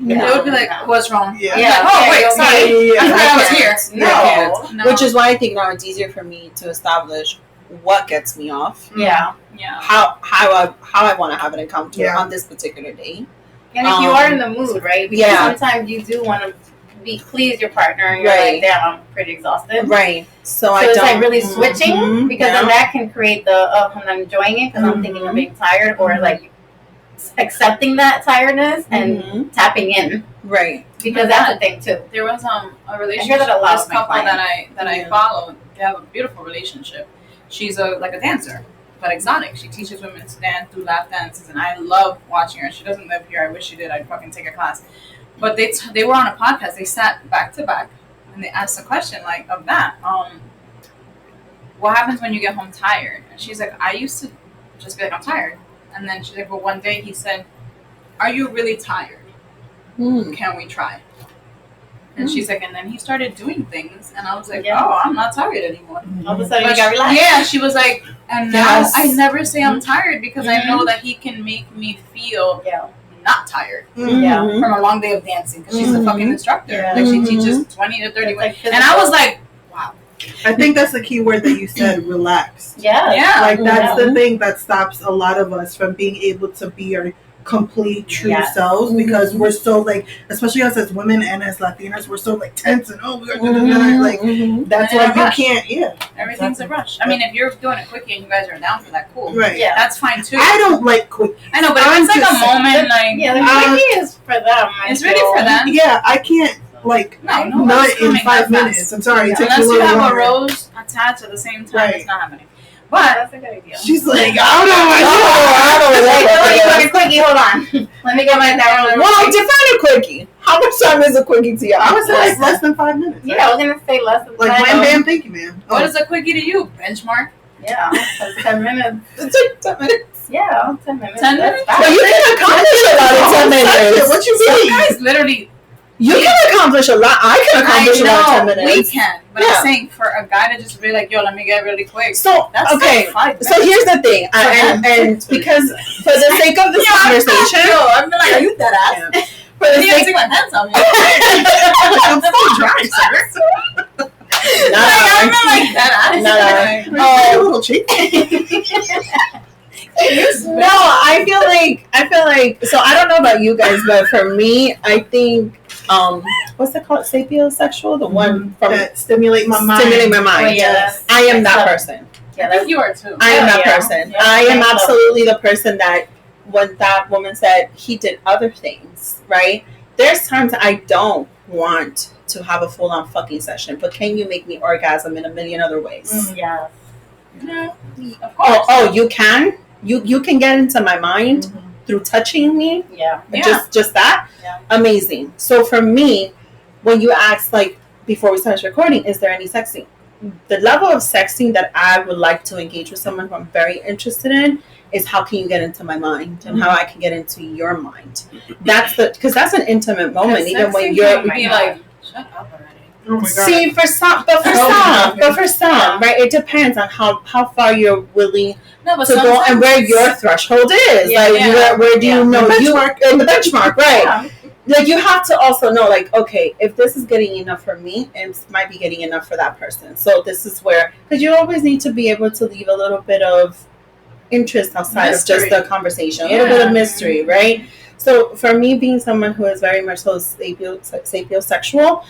No. It would be like, No. what's wrong? Yeah. I'd be like, oh wait, okay. sorry. I Yeah. forgot I was here. No. Yeah. No. Which is why I think now it's easier for me to establish what gets me off, Yeah. Yeah. how I want to have an encounter Yeah. on this particular day. And if you are in the mood, right? Because Yeah. sometimes you do want to please your partner, and you're Right. like, damn, I'm pretty exhausted. Right. So So I it's don't like really switching, Mhm. because then that can create the I'm not enjoying it because I'm thinking of being tired, or like accepting that tiredness and tapping in. Right. Because that's the thing too. There was a relationship. that a lot This with my couple clients. that I follow, they have a beautiful relationship. She's like a dancer, but exotic. She teaches women to dance, do lap dances, and I love watching her. She doesn't live here. I wish she did. I'd fucking take a class. But they were on a podcast. They sat back to back, and they asked a question like of that. What happens when you get home tired? And she's like, I used to just be like, I'm tired. And then she's like, well, one day he said, are you really tired? Can we try? And she's like, and then he started doing things, and I was like, oh, I'm not tired anymore. All of a sudden, you got relaxed. Yeah, she was like, and now I never say I'm tired because I know that he can make me feel not tired. From a long day of dancing because she's a fucking instructor. Like she teaches 20 to 30 women. And I was like, wow. I think that's the key word that you said, relaxed. Yeah. Like that's the thing that stops a lot of us from being able to be our complete true selves, because we're so like, especially us as women and as Latinas, we're so like tense and we gotta do like that's why you can't. Everything's a rush. I mean, if you're doing a quickie and you guys are down for that, cool. Right. Yeah, that's fine too. I don't like quickies. I know, but if it's like a moment, like the quickie is for them. It's really for them. Yeah, I can't like not in 5 minutes. I'm sorry, it takes unless a you little have longer. a rose attached at the same time, it's not happening. But that's a good idea. She's like, I don't know. Quickie, hold on. Let me get my down. Well, define a quickie. How much time is a quickie to you? I would say like less than 5 minutes. Yeah, I was gonna say less than 5 minutes. Like wham bam, thank you, man. What is a quickie to you? Benchmark? Yeah, that's 10 minutes. It's like 10 minutes. Yeah, 10 minutes. 10 minutes? But you can accomplish a lot in 10 minutes. What you mean? You guys literally. You can accomplish a lot. I can accomplish a lot in 10 minutes. We can. But I'm saying for a guy to just be like, yo, let me get really quick. So, that's okay. So here's the thing. And because for the sake of this conversation. I'm like, are you dead ass? For the sake of my hands on me. I'm so dry, sir. I'm like that. A little cheap. No, I feel like so I don't know about you guys, but for me, I think what's it called? Sapiosexual? The one from stimulate my mind. Oh, yes. I am that person. Yeah, I think you are too. I am that person. Yeah. I am absolutely the person that when that woman said he did other things, right? There's times I don't want to have a full on fucking session, but can you make me orgasm in a million other ways? Yeah. No, of course. Oh, you can? You can get into my mind through touching me? Yeah. Just that? Yeah. Amazing. So for me, when you asked, like, before we started recording, is there any sexting? The level of sexting that I would like to engage with someone who I'm very interested in is how can you get into my mind and how I can get into your mind. Because that's an intimate moment, even when you're be like, shut up already. Oh my God. See, for some, right? It depends on how far you're willing to go and where your threshold is. Where do you know you in the benchmark, right? Yeah. Like you have to also know, like, okay, if this is getting enough for me, it might be getting enough for that person. So this is where, because you always need to be able to leave a little bit of interest outside of just the conversation, a little bit of mystery, right? So for me, being someone who is very much so sapiosexual,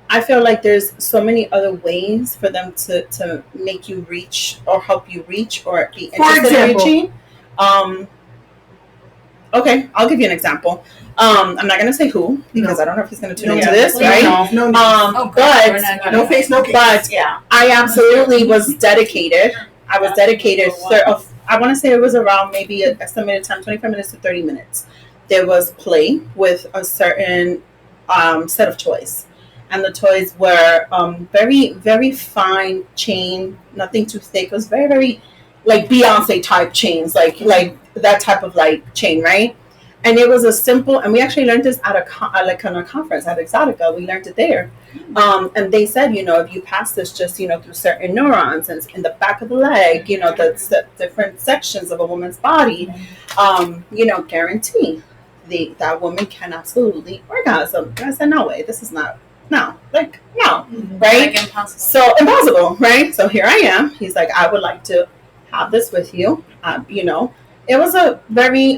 I feel like there's so many other ways for them to make you reach or help you reach or be interested in reaching. Okay, I'll give you an example. I'm not going to say who because I don't know if he's going to tune into this, right? No, but no face, no case. But I absolutely was dedicated. I was dedicated. I want to say it was around maybe an estimated time, 25 minutes to 30 minutes. There was play with a certain set of toys. And the toys were very, very fine chain, nothing too thick. It was very, very like Beyonce type chains, like that type of like chain, right? And it was a simple, and we actually learned this at on a conference at Exotica. We learned it there. And they said, if you pass this just, through certain neurons and in the back of the leg, the different sections of a woman's body, guarantee that woman can absolutely orgasm. And I said, no way, this is not. No, right? Like impossible. So impossible, right? So here I am. He's like, I would like to have this with you. It was a very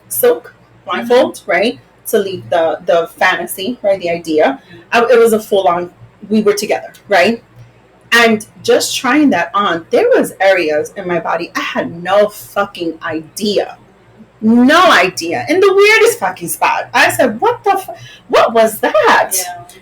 silk blindfold, right? To leave the fantasy, right? The idea. It was a full on. We were together, right? And just trying that on, there was areas in my body I had no fucking idea no idea. In the weirdest fucking spot. I said, what was that?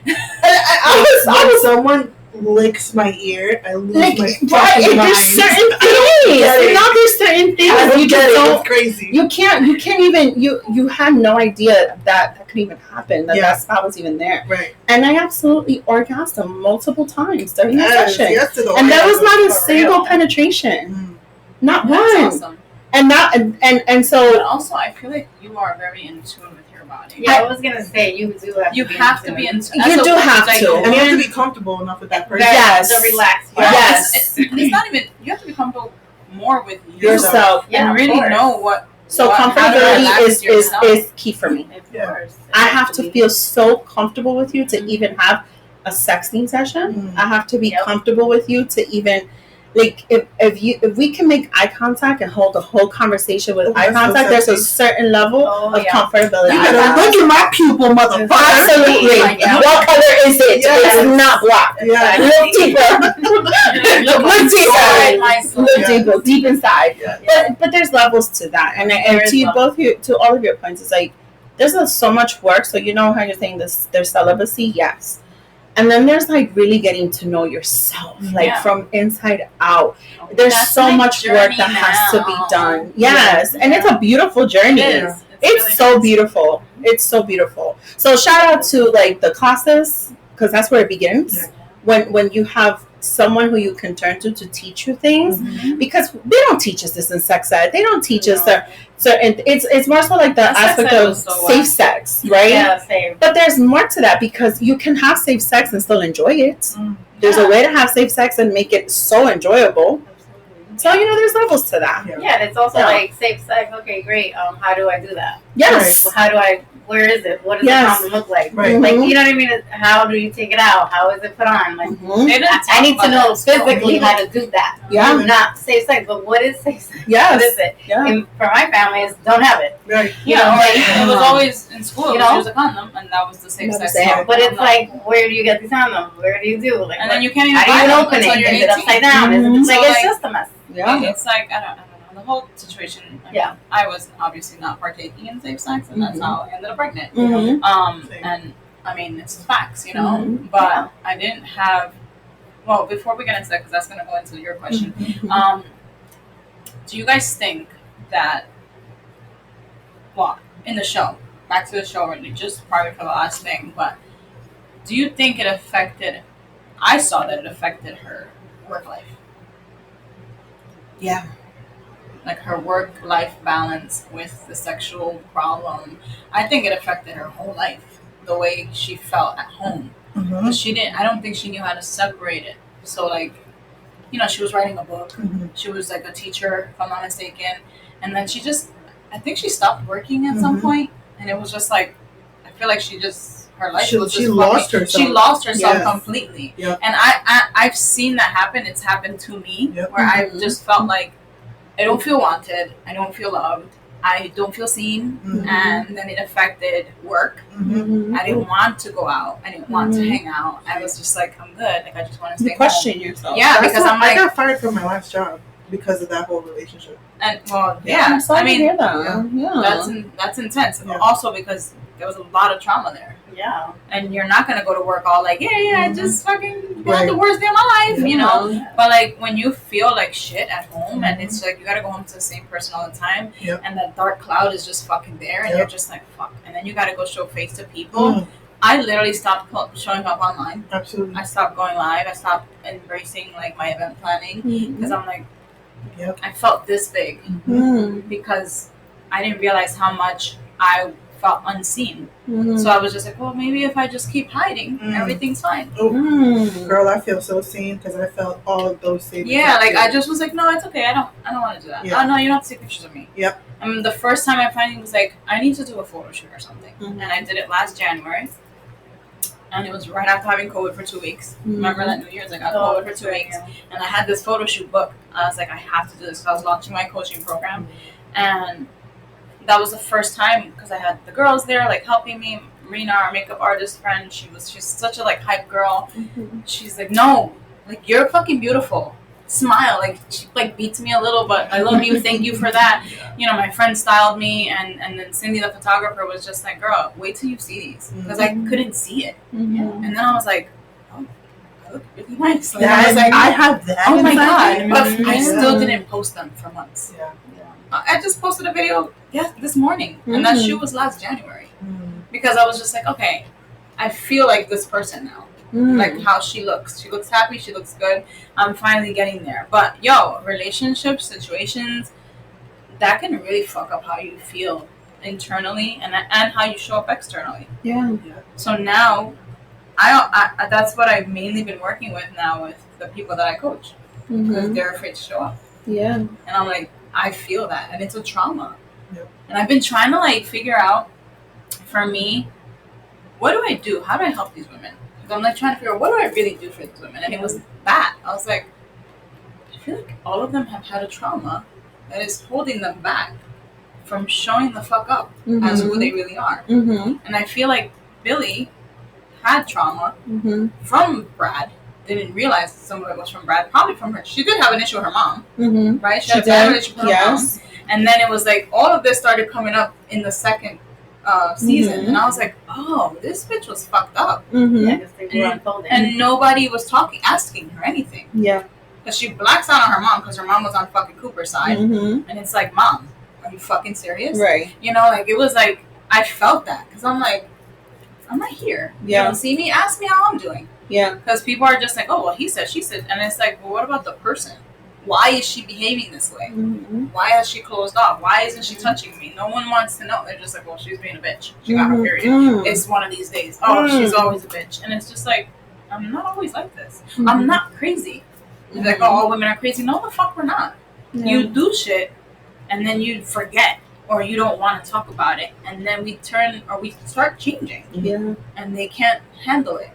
Yeah. I was someone licks my ear, I lose like, my right, fucking and mind. there's certain things. There's certain things I don't you get just it. don't. It's crazy. You can't even. You had no idea that could even happen. That spot was even there. Right. And I absolutely orgasmed multiple times during the Yes, session, yes to the and that was orgasm, not a for single real. penetration, not That's one. awesome. And not and so. But also, I feel like you are very in tune with your body. Yeah, I was gonna say you do have. You have to be in tune. You do have to. And you have to be comfortable enough with that person. Yes. To relax. Yes. It's not even. You have to be comfortable more with Yourself. Yeah, and of really course. know what. So how to comfortability relax yourself. is key for me. Of Yeah. course. I have to feel so comfortable with you to Mhm. even have a sexting session. Mhm. I have to be Yep. comfortable with you to even like if we can make eye contact and hold the whole conversation with eye that's so contact, there's a sexy. certain level Oh, of yeah. comfortability. You better look at my pupil, motherfucker. Absolutely. Yeah. What color is it? Yes. It's not black. Yeah. Look deeper. Look deeper. Look Yeah. deeper. Deep inside. Yeah. But there's levels to that, and There is to levels. to all of your points, it's like there's so much work. So you know how you're saying this, there's celibacy, yes, and then there's like really getting to know yourself, like Yeah. from inside out. There's That's so my much work journey that has to be now. done. Yes, and it's a beautiful journey. It is. It's really so nice. beautiful. It's so beautiful. So shout out to like the classes, because that's where it begins. Yeah. When you have someone who you can turn to teach you things, Mhm. because they don't teach us this in sex ed. They don't teach us certain. It's more so like the And sex aspect ed of was so safe whack. sex, right? Yeah, same. But there's more to that, because you can have safe sex and still enjoy it. Mm. There's Yeah. a way to have safe sex and make it so enjoyable. So there's levels to that. Yeah, and it's also Yeah. like safe sex. Okay, great. How do I do that? Yes. Well, how do I? Where is it? What does Yes. the condom look like? Right. Like, Mhm. you know what I mean? How do you take it out? How is it put on? Like, Mhm. They didn't I talk need to about know that still. physically how to do that. Yeah. Not safe sex, but what is safe sex? Yes. What is it? Yeah. And for my family, it's don't have it. Right. You Yeah, know, like, like, it was always in school. You It was know? use a condom, and that was the safe That sex. was it. talk. but it's I'm like, where do you get these condoms? Where do you do? Like, and then you can't even how do buy you them open it? until you're Is it 18. upside down? Is Mhm. it, like, So, it's like- just a mess. Yeah. It's like I don't know. The whole situation. I mean, Yeah. I was obviously not partaking in safe sex, and that's Mhm. how I ended up pregnant. Mhm. Same. And I mean, it's facts, you know. Mhm. But Yeah. I didn't have. Well, before we get into that, because that's going to go into your question. Mhm. Do you guys think that? Well, in the show, back to the show, really, just probably for the last thing, but do you think it affected? I saw that it affected her work life. Yeah. Like her work-life balance with the sexual problem. I think it affected her whole life, the way she felt at home. Mhm. 'Cause I don't think she knew how to separate it. So like, she was writing a book. Mhm. She was like a teacher, if I'm not mistaken. And then I think she stopped working at some Mhm. point. And it was just like, I feel like her life was She just lost fucking- herself. She lost herself Yes. completely. Yep. And I've seen that happen. It's happened to me Yep. where I've Mhm. just felt like I don't feel wanted. I don't feel loved. I don't feel seen. Mhm. And then it affected work. Mhm. I didn't want to go out. I didn't want to Mhm. hang out. I was just like, I'm good. Like, I just want to stay You question yourself. Yeah, That's because why I'm like, I got fired from my last job because of that whole relationship. and well, yeah. I'm sorry I mean, to hear that. Yeah. that's intense. Yeah. Also because there was a lot of trauma there, Yeah. and you're not gonna go to work all like, I Mhm. just fucking had Right. the worst day of my life, you know. Yeah. But like when you feel like shit at home, and Mhm. it's like you gotta go home to the same person all the time, Yep. and that dark cloud is just fucking there, and Yep. you're just like fuck, and then you gotta go show face to people. Mm, I literally stopped showing up online. absolutely. I stopped going live. I stopped embracing like my event planning because I'm like, Yep. I felt this big Mhm. because I didn't realize how much I felt unseen. Mhm. So I was just like, well, maybe if I just keep hiding, Mm. everything's fine. Mhm. Girl, I feel so seen because I felt all of those same. Yeah, like things. I just was like, no, it's okay. I don't want to do that. Yeah. Oh no, you don't have to take pictures of me. Yep. And the first time I finally was like, I need to do a photo shoot or something, Mhm. and I did it last January. And it was right after having COVID for 2 weeks. Remember that New Year's? I got COVID for 2 weeks. And I had this photo shoot booked. I was like, I have to do this. So I was launching my coaching program. And that was the first time because I had the girls there, like helping me. Rena, our makeup artist friend, she's such a like hype girl. Mhm. She's like, no, like you're fucking beautiful. smile. Like, she like beats me a little, but I love you. Thank you for that. You know, my friend styled me, and then Cindy, the photographer, was just like, girl, wait till you see these, because I couldn't see it. And then I was like, oh, I look really nice. Like, I was like, I have that. oh my god, but I still didn't post them for months. Yeah. I just posted a video this morning, and that shoot was last January, because I was just like, okay, I feel like this person now. Like how she looks happy, she looks good. I'm finally getting there. But relationships, situations, that can really fuck up how you feel internally and how you show up externally. So now I that's what I've mainly been working with now with the people that I coach, because they're afraid to show up. And I'm like, I feel that, and it's a trauma. And I've been trying to like figure out, for me, what do I do? How do I help these women? Because I'm like trying to figure out, what do I really do for these women? And it was that. I was like, I feel like all of them have had a trauma that is holding them back from showing the fuck up as who they really are. And I feel like Billy had trauma from Brad. Didn't realize some of it was from Brad. Probably from her. She did have an issue with her mom, right? She had a bad relationship with her mom. And then it was like all of this started coming up in the second season, and I was like, oh, this bitch was fucked up. And nobody was asking her anything. Because she blacks out on her mom, because her mom was on fucking Cooper's side. And it's like, Mom, are you fucking serious? Right. You know, like, it was like, I felt that, because I'm like, I'm right here. You don't see me? Ask me how I'm doing. Because people are just like, oh, well, he said, she said. And it's like, well, what about the person? Why is she behaving this way? Why has she closed off? Why isn't she touching me? No one wants to know. They're just like, well, she's being a bitch. She got her period. It's one of these days. Oh, she's always a bitch. And it's just like, I'm not always like this. I'm not crazy. It's like, oh, all women are crazy. No, the fuck we're not. You do shit, and then you forget, or you don't want to talk about it, and then we start changing. And they can't handle it.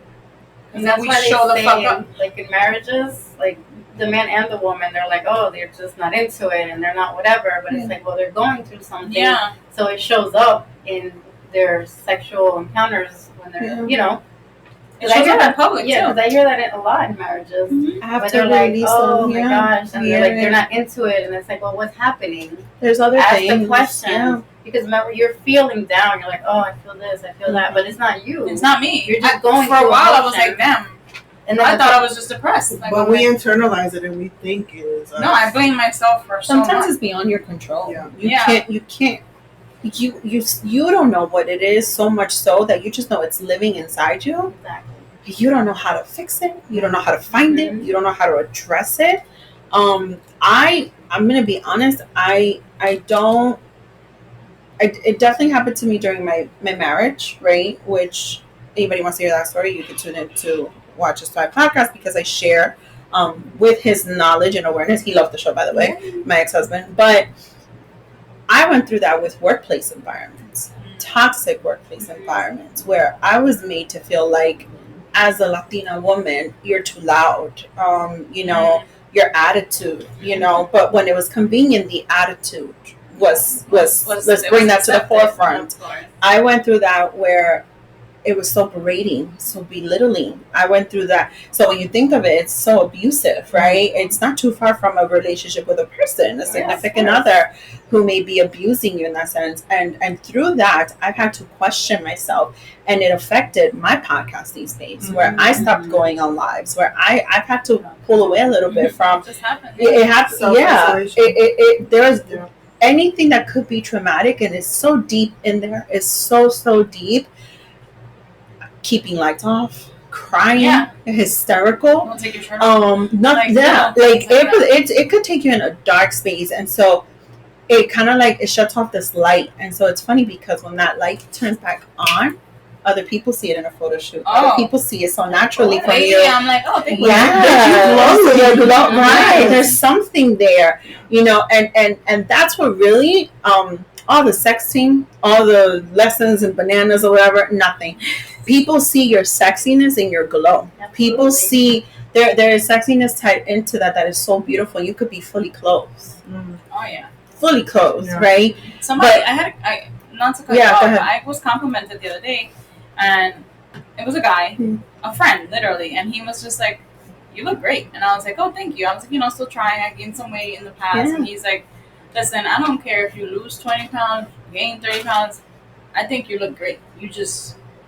And that's why they say, like, in marriages, like, the man and the woman, they're like, oh, they're just not into it, and they're not whatever. But it's like, well, they're going through something. So it shows up in their sexual encounters when they're, you know. It shows up in public, too. Yeah, because I hear that a lot in marriages. Where they're like, oh, my gosh. And they're like, they're not into it. And it's like, well, what's happening? There's other things. Ask the question. Because remember, you're feeling down. You're like, oh, I feel this, I feel that. But it's not you. It's not me. You're just going for a while, I was like, damn. And then I thought I was just depressed. Like, but we internalize it and we think it is us. No, I blame myself for sometimes it's beyond your control. You can't. You don't know what it is, so much so that you just know it's living inside you. Exactly. You don't know how to fix it. You don't know how to find it. You don't know how to address it. I'm gonna be honest. It definitely happened to me during my marriage, right? Which, anybody wants to hear that story, you can tune in to watch this podcast, because I share with his knowledge and awareness. He loved the show, by the way, my ex-husband. But I went through that with workplace environments, toxic workplace environments, where I was made to feel like, as a Latina woman, you're too loud, your attitude, but when it was convenient, the attitude was let's bring that to the forefront. I went through that where it was so berating, so belittling. I went through that. So when you think of it, it's so abusive, right? It's not too far from a relationship with a person, a significant other who may be abusing you in that sense. And through that, I've had to question myself. And it affected my podcast these days, where I stopped going on lives, where I've had to pull away a little bit from. It just happened. It happened. There's anything that could be traumatic, and it's so deep in there. It's so deep. Keeping lights off, crying, hysterical. Don't take your shirt off. It could take you in a dark space, and so it kind of like it shuts off this light. And so it's funny, because when that light turns back on, other people see it in a photo shoot. Other people see it so naturally from you. I'm like, oh, thank you. Yeah, right. There's something there, and that's what really all the sexting, all the lessons and bananas or whatever, nothing. People see your sexiness and your glow. Absolutely. People see there is sexiness tied into that is so beautiful. You could be fully clothed. Oh yeah, fully clothed, right? Somebody, not to cut you off, I was complimented the other day, and it was a guy, a friend, literally, and he was just like, you look great. And I was like, oh, thank you. I was like, still trying. I gained some weight in the past. And he's like, listen, I don't care if you lose 20 pounds, gain 30 pounds. I think you look great.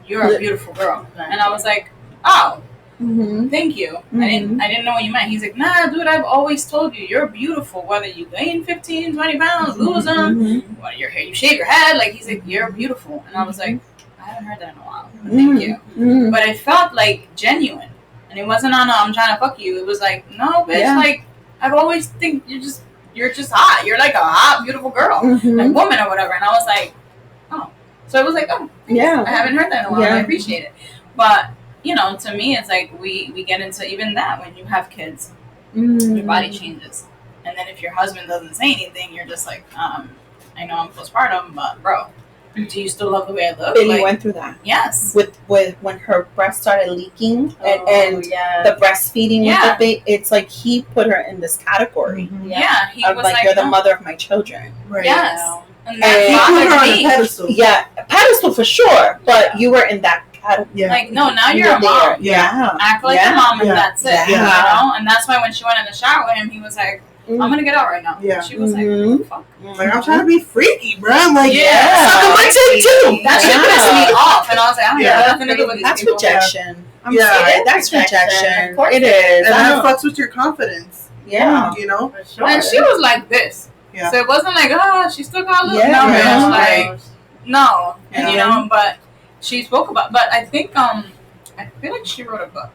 You're a beautiful girl. And I was like, oh, thank you. I didn't know what you meant. He's like, nah, dude, I've always told you you're beautiful. Whether you gain 15, 20 pounds, lose them, whether you shave your head. Like, he's like, you're beautiful. And I was like, I haven't heard that in a while. Thank you. But it felt like genuine. And it wasn't on I'm trying to fuck you. It was like, no, bitch, like, I've always think you're just hot. You're like a hot, beautiful girl. Like, woman or whatever. And I was like, oh. So it was like, oh, thanks. I haven't heard that in a while. I appreciate it. But, to me, it's like we get into even that when you have kids. Your body changes. And then if your husband doesn't say anything, you're just like, I know I'm postpartum, but, bro, do you still love the way I look? Billy went through that. Yes. With when her breast started leaking and the breastfeeding with the baby, it's like he put her in this category. He was like, you're the mother of my children. Right. Yes. And he put her on a pedestal. Yeah, pedestal for sure. But you were in that category. Like, no, now you're a mom. Act like a mom, and that's it. And that's why when she went in the shower with him, he was like, I'm gonna get out right now. She was like, what the fuck? Like, I'm trying to be freaky, bro. I'm like, suck my tit too. That shit pissed me off, and I was like, I don't have nothing to do with these That's people. rejection. That's rejection. It is. And that fucks with your confidence. Yeah. For sure. And she was like this. So it wasn't like, she still got a little like, no. And but she spoke about, but I think, I feel like she wrote a book.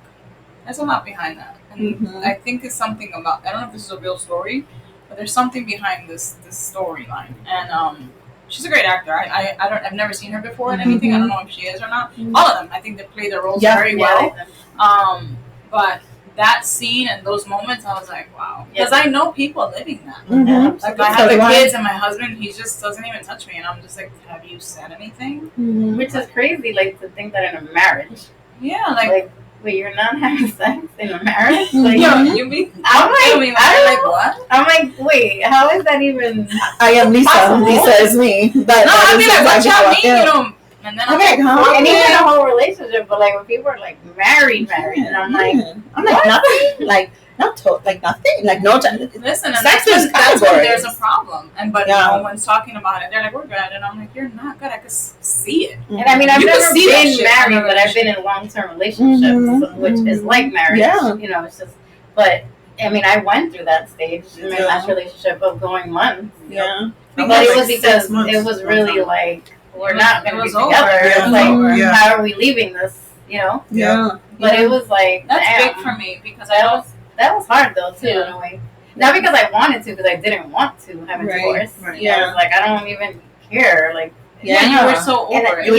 There's a lot behind that. And I think it's something about, I don't know if this is a real story, but there's something behind this storyline. And she's a great actor. I've never seen her before in anything. I don't know if she is or not. All of them, I think they play their roles very well. But that scene and those moments, I was like, wow. Because I know people living that. Like, I have the kids and my husband, he just doesn't even touch me. And I'm just like, have you said anything? Which is crazy, like, to think that in a marriage. Yeah, like wait, you're not having sex in a marriage? Like, you be, I'm like, what? I'm like, wait, how is that even? I am Lisa. Possible? Lisa is me. But I mean, like, what y'all mean? And then I'm like, and even a whole relationship, but like when people are like married, and I'm like nothing, like nothing, like no. Listen, and that's when there's a problem, but no one's talking about it. They're like, we're good, and I'm like, you're not good. I can see it. And I mean, I've never been married, but I've been in long-term relationships, which is like marriage. It's just, but I mean, I went through that stage in my last relationship of going months. But it was because it was really like, we're not going to be together. It's like, how are we leaving this? But it was like, that's big for me because that was hard though too in a way. Not because I wanted to, because I didn't want to have a divorce. I was like, I don't even care. Like, you were so over it. You were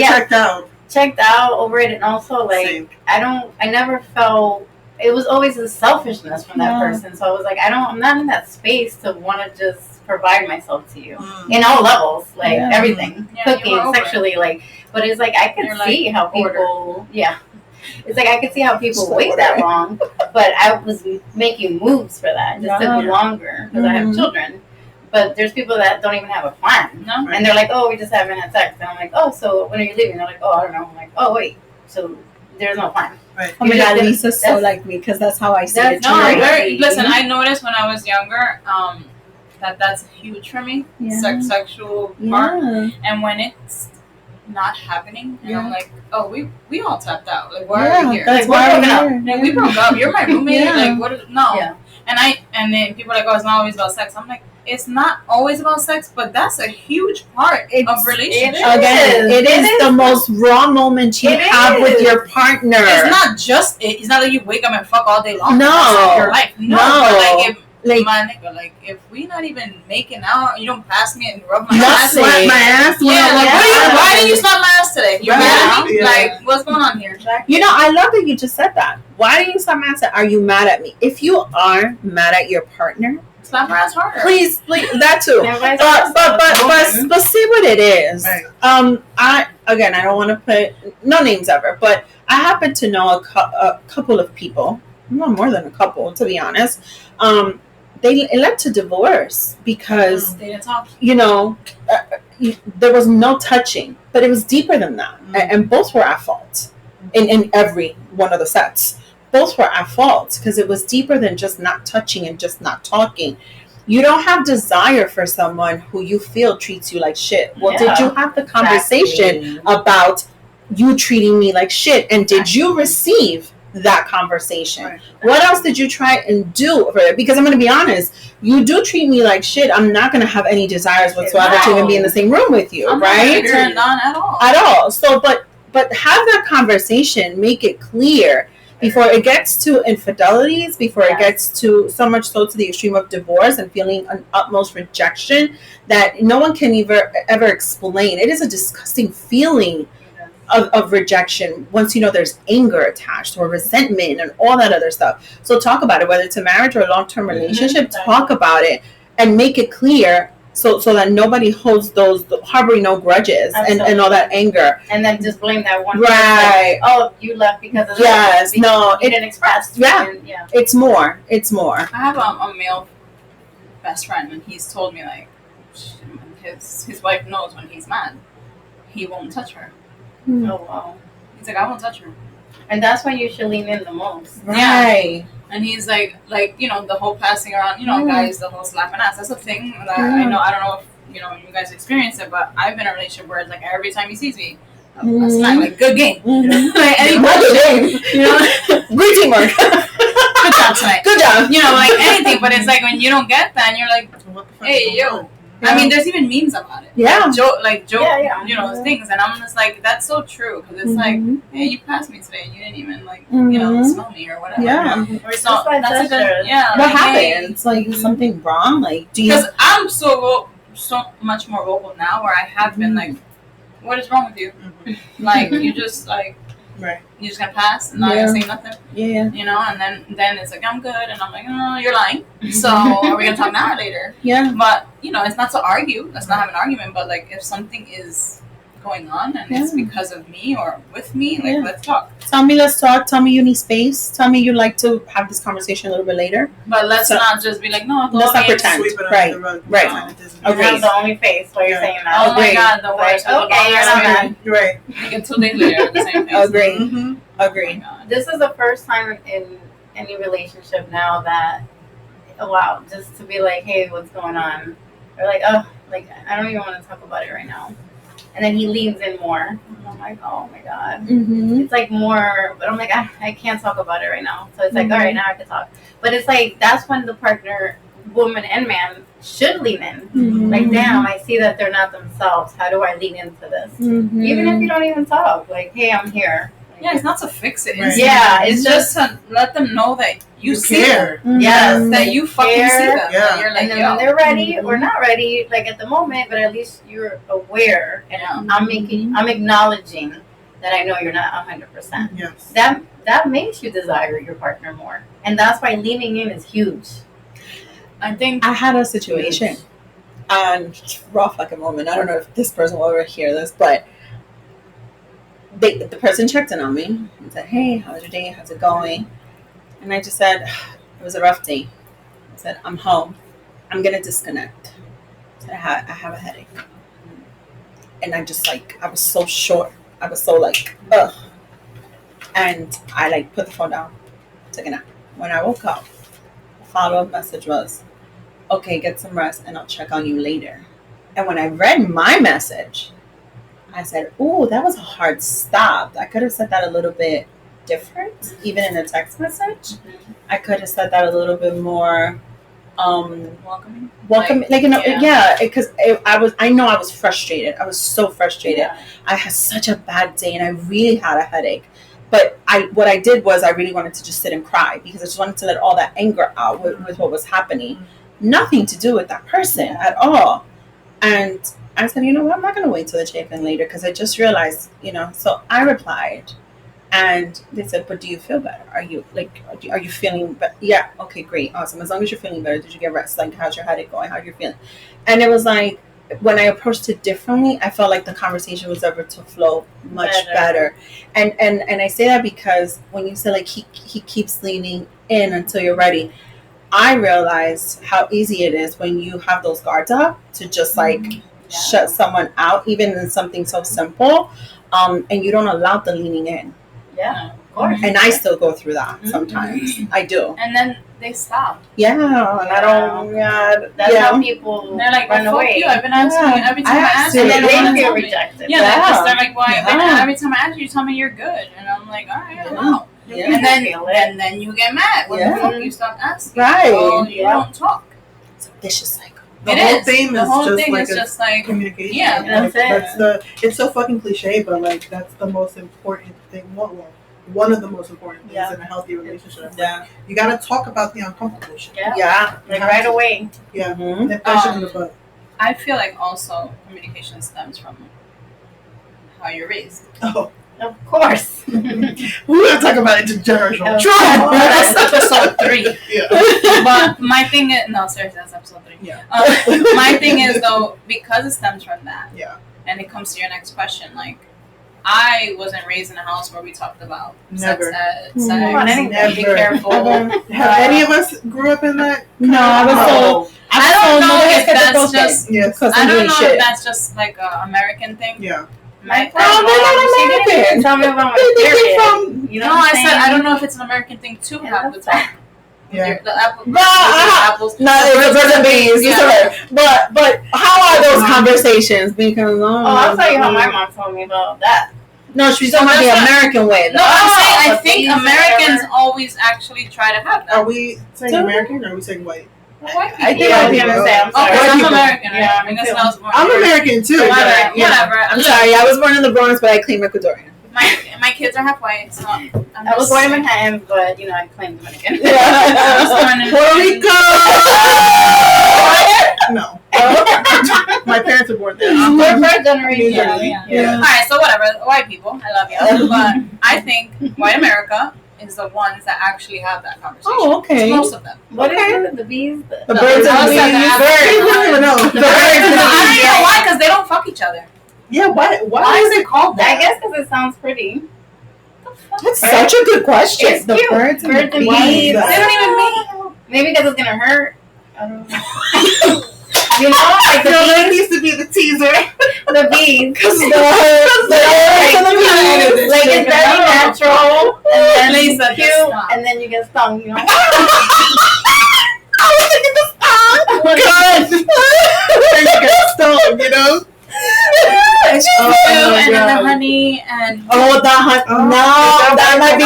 checked out over it, and also like I never felt. It was always a selfishness from that person. So I was like, I'm not in that space to want to just provide myself to you in all levels, like everything, cooking, sexually, like. But it's like I could see how people, it's like I could see how people wait that long. But I was making moves for that. It just took me longer because I have children. But there's people that don't even have a plan, and they're like, oh, we just haven't had sex, and I'm like, oh, so when are you leaving? They're like, oh, I don't know. I'm like, oh, wait, so there's no plan. Right. Oh my God, Lisa's so like me because that's how I see it. Listen, I noticed when I was younger that's huge for me. Sexual part, and when it's not happening, and I'm like, oh, we all tapped out. Like, why are we here? That's like, why we're here. Like, we broke up. You're my roommate. Like, what? And then people are like, oh, it's not always about sex. I'm like, it's not always about sex, but that's a huge part of relationship. It is the most raw moment you have with your partner. It's not just it. It's not like you wake up and fuck all day long. No, that's your life. No. But my nigga, like, if we not even making out, you don't pass me and rub my ass. Slap my ass. Why didn't you slap my ass today? You mad at me? Like, what's going on here? I love that you just said that. Why didn't you slap my ass? Are you mad at me? If you are mad at your partner, slap her ass harder. Please, that too. But see what it is. Right. I don't want to put no names ever, but I happen to know a couple of people, no more than a couple, to be honest. It led to divorce because they didn't talk. There was no touching, but it was deeper than that, and both were at fault in every one of the sets. both were at fault because it was deeper than just not touching and just not talking. You don't have desire for someone who you feel treats you like shit. Well, did you have the conversation about you treating me like shit? And did you receive that conversation? Right. What else did you try and do for it? Because I'm going to be honest, you do treat me like shit. I'm not going to have any desires whatsoever to even be in the same room with you, right? Not turned on at all. At all. So, but have that conversation, make it clear before it gets to infidelities, before it gets to so much so to the extreme of divorce and feeling an utmost rejection that no one can ever explain. It is a disgusting feeling of rejection once you know there's anger attached or resentment and all that other stuff. So talk about it, whether it's a marriage or a long-term relationship. Talk about it and make it clear so that nobody holds those harboring no grudges and all that anger. And then just blame that one right. person. Oh, you left because of yes, this. no, you didn't express. Yeah. It's more. I have a male best friend, and he's told me like his wife knows when he's mad, he won't touch her. Oh wow. He's like, I won't touch her. And that's when you should lean in the most. Right. Yeah. And he's like, you know, the whole passing around, you know, guys, the whole slapping ass. That's a thing that I know. I don't know if, you know, you guys experience it, but I've been in a relationship where it's like every time he sees me, a smack, like, good game. Like, any question, you know, great teamwork. Good job tonight. Good job. You know, like anything, but it's like when you don't get that, and you're like, hey, yo. Yeah. I mean, there's even memes about it. Yeah. Like joke, you know, things. And I'm just like, that's so true. Because it's like, hey, you passed me today and you didn't even, like, you know, smell me or whatever. Yeah. Or so that's a good, yeah. What happened? It's like something wrong? Like, do you... Because I'm so much more vocal now where I have been like, what is wrong with you? Like, you just, like, right. You're just gonna pass and not gonna say nothing. Yeah. You know, and then it's like, I'm good, and I'm like, oh, you're lying. So are we gonna talk now or later? Yeah. But you know, it's not to argue. Let's not have an argument. But like, if something is going on and it's because of me or with me, like, let's talk. Tell me, let's talk. Tell me you need space. Tell me you'd like to have this conversation a little bit later. But let's not just be like, no, let's not pretend. Right. Okay. Have the only face while you're saying that. Oh my God, the worst. Okay, you're not mad. Right. Like, until days later, the same face. Agree. Mm-hmm. Agree. Oh this is the first time in any relationship now that, wow, just to be like, hey, what's going on? Or like, oh, like, I don't even want to talk about it right now. And then he leans in more. And I'm like, oh my God. Mm-hmm. It's like more, but I'm like, I can't talk about it right now. So it's like, all right, now I can talk. But it's like, that's when the partner, woman and man, should lean in. Mm-hmm. Like, damn, I see that they're not themselves. How do I lean into this? Mm-hmm. Even if you don't even talk. Like, hey, I'm here. Yeah, it's not to fix it. Right. Yeah, it's just to let them know that you see care. them. Yes, That you fucking see them. Yeah. That you're like, and then when they're ready or not ready, like at the moment, but at least you're aware. And I'm acknowledging that I know you're not 100%. Yes. That makes you desire your partner more. And that's why leaning in is huge. I think I had a situation, and raw fucking moment. I don't know if this person will ever hear this, but the person checked in on me and said, hey, how's your day? How's it going? And I just said, it was a rough day. I said, I'm home. I'm going to disconnect. I said, I have a headache. And I just like, I was so short. I was so like, ugh. And I like put the phone down, took a nap. When I woke up, the follow-up message was, okay, get some rest and I'll check on you later. And when I read my message, I said, ooh, that was a hard stop. I could have said that a little bit different, even in a text message. Mm-hmm. I could have said that a little bit more welcoming. Like you know, because I know I was frustrated. I was so frustrated. Yeah. I had such a bad day and I really had a headache. But what I did was I really wanted to just sit and cry because I just wanted to let all that anger out with what was happening. Mm-hmm. Nothing to do with that person at all. And I said, you know what, I'm not going to wait till the check-in later because I just realized, you know. So I replied and they said, but do you feel better? Are you feeling better? Yeah. Okay, great. Awesome. As long as you're feeling better, did you get rest? Like, how's your headache going? How you feeling? And it was like, when I approached it differently, I felt like the conversation was able to flow much better. And I say that because when you say like he keeps leaning in until you're ready, I realized how easy it is when you have those guards up to just like shut someone out, even in something so simple, and you don't allow the leaning in. Yeah. course. And I still go through that sometimes. I do. And then they stop. Yeah, and I don't. Yeah, That's how people they're like, run well, away. fuck you. I've been asking you every time I ask you. And then you don't they feel tell me. rejected. Yeah, they're like, well, every time I ask you, you tell me you're good, and I'm like, all right, I know. Yeah. And then you get mad when the fuck you stop asking. Right. Well, you don't talk. It's a vicious cycle. The whole thing is just like communication. Yeah, like, that's it's so fucking cliche, but like that's the most important thing. One of the most important things in a healthy relationship. Yeah. You gotta talk about the uncomfortable shit. Yeah. Like right away. Yeah. Nip that shit in the butt. I feel like also communication stems from how you're raised. Oh. Of course. We're gonna talk about intergenerational trauma. That's episode 3. Yeah. But my thing is, no, seriously, that's episode 3. Yeah. My thing is though, because it stems from that. Yeah. And it comes to your next question, like, I wasn't raised in a house where we talked about Never. sex, Never. be careful. Have any of us grew up in that? No, I was so. I don't know if that's just. Yes. I don't know if that's just like a American thing. Yeah. My they're not American. Tell me about my period. You know I said I don't know if it's an American thing to have the talk. Yeah. The apples. No, it's birds and bees. Yeah. But how are those conversations? Because I'll tell you how my mom told me about that. No, she's talking about the American way. No, I'm saying I think Americans always actually try to have that. Are we saying American or are we saying white? I think I was gonna say. I'm sorry. I'm American. Right? Yeah, I guess I was born. I'm American too. Whatever. I'm sorry. I was born in the Bronx, but I claim Ecuadorian. My kids are half white, so I was born in Manhattan, but I claim Dominican. Puerto Rico. No. My parents were born there. We're first generation. Yeah. All right, so whatever. White people, I love you, but I think white America is the ones that actually have that conversation. Oh, okay. It's most of them. What is it? The bees? The birds and the bees. I don't know. The birds and the bees. I don't know why, because they don't fuck each other. Yeah, why is it called that? I guess because it sounds pretty. That's such a good question. It's the cute. Birds and the bees. bees. They don't even mean. Maybe because it's gonna hurt. I don't know. Like the bees. That needs to be the teaser. The bees. Because the birds and the bees. Like it's very natural, and then Lisa, it's cute, and then you get stung. I was thinking the song. Good. You get stoned, And then the honey and the honey. No, that might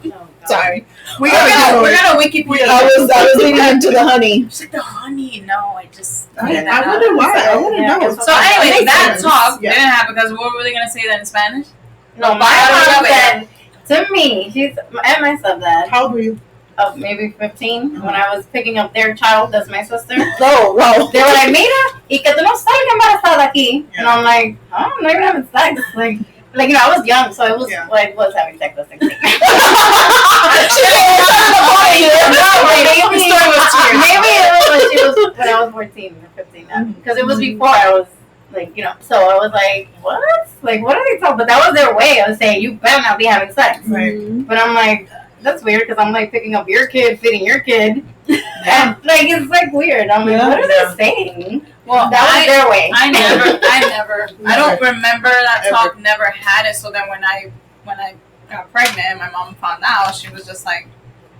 be. Sorry. We're gonna Wikipedia. I was leading into the honey. She's like the honey. No, I wonder why. I want to know. So anyway, that talk didn't happen because what were they gonna say that in Spanish? No, my mom said to me, she's and my stepdad. How old were you? Maybe 15 when I was picking up their child as my sister. Oh, wow. They were like, mira, y que tú no salgas embarazada aquí. And I'm like, oh, I'm not even having sex. Like I was young, so it was I was having sex at 16. Maybe it was when I was 14 or 15. Because it was before I was so I was like, what? Like, what are they talking? But that was their way of saying, you better not be having sex. Right. But I'm like, that's weird because I'm like picking up your kid, feeding your kid. And, it's weird. I'm like, what are they saying? Well, that was their way. I don't remember that talk. Never had it. So then when I got pregnant, and my mom found out. She was just like,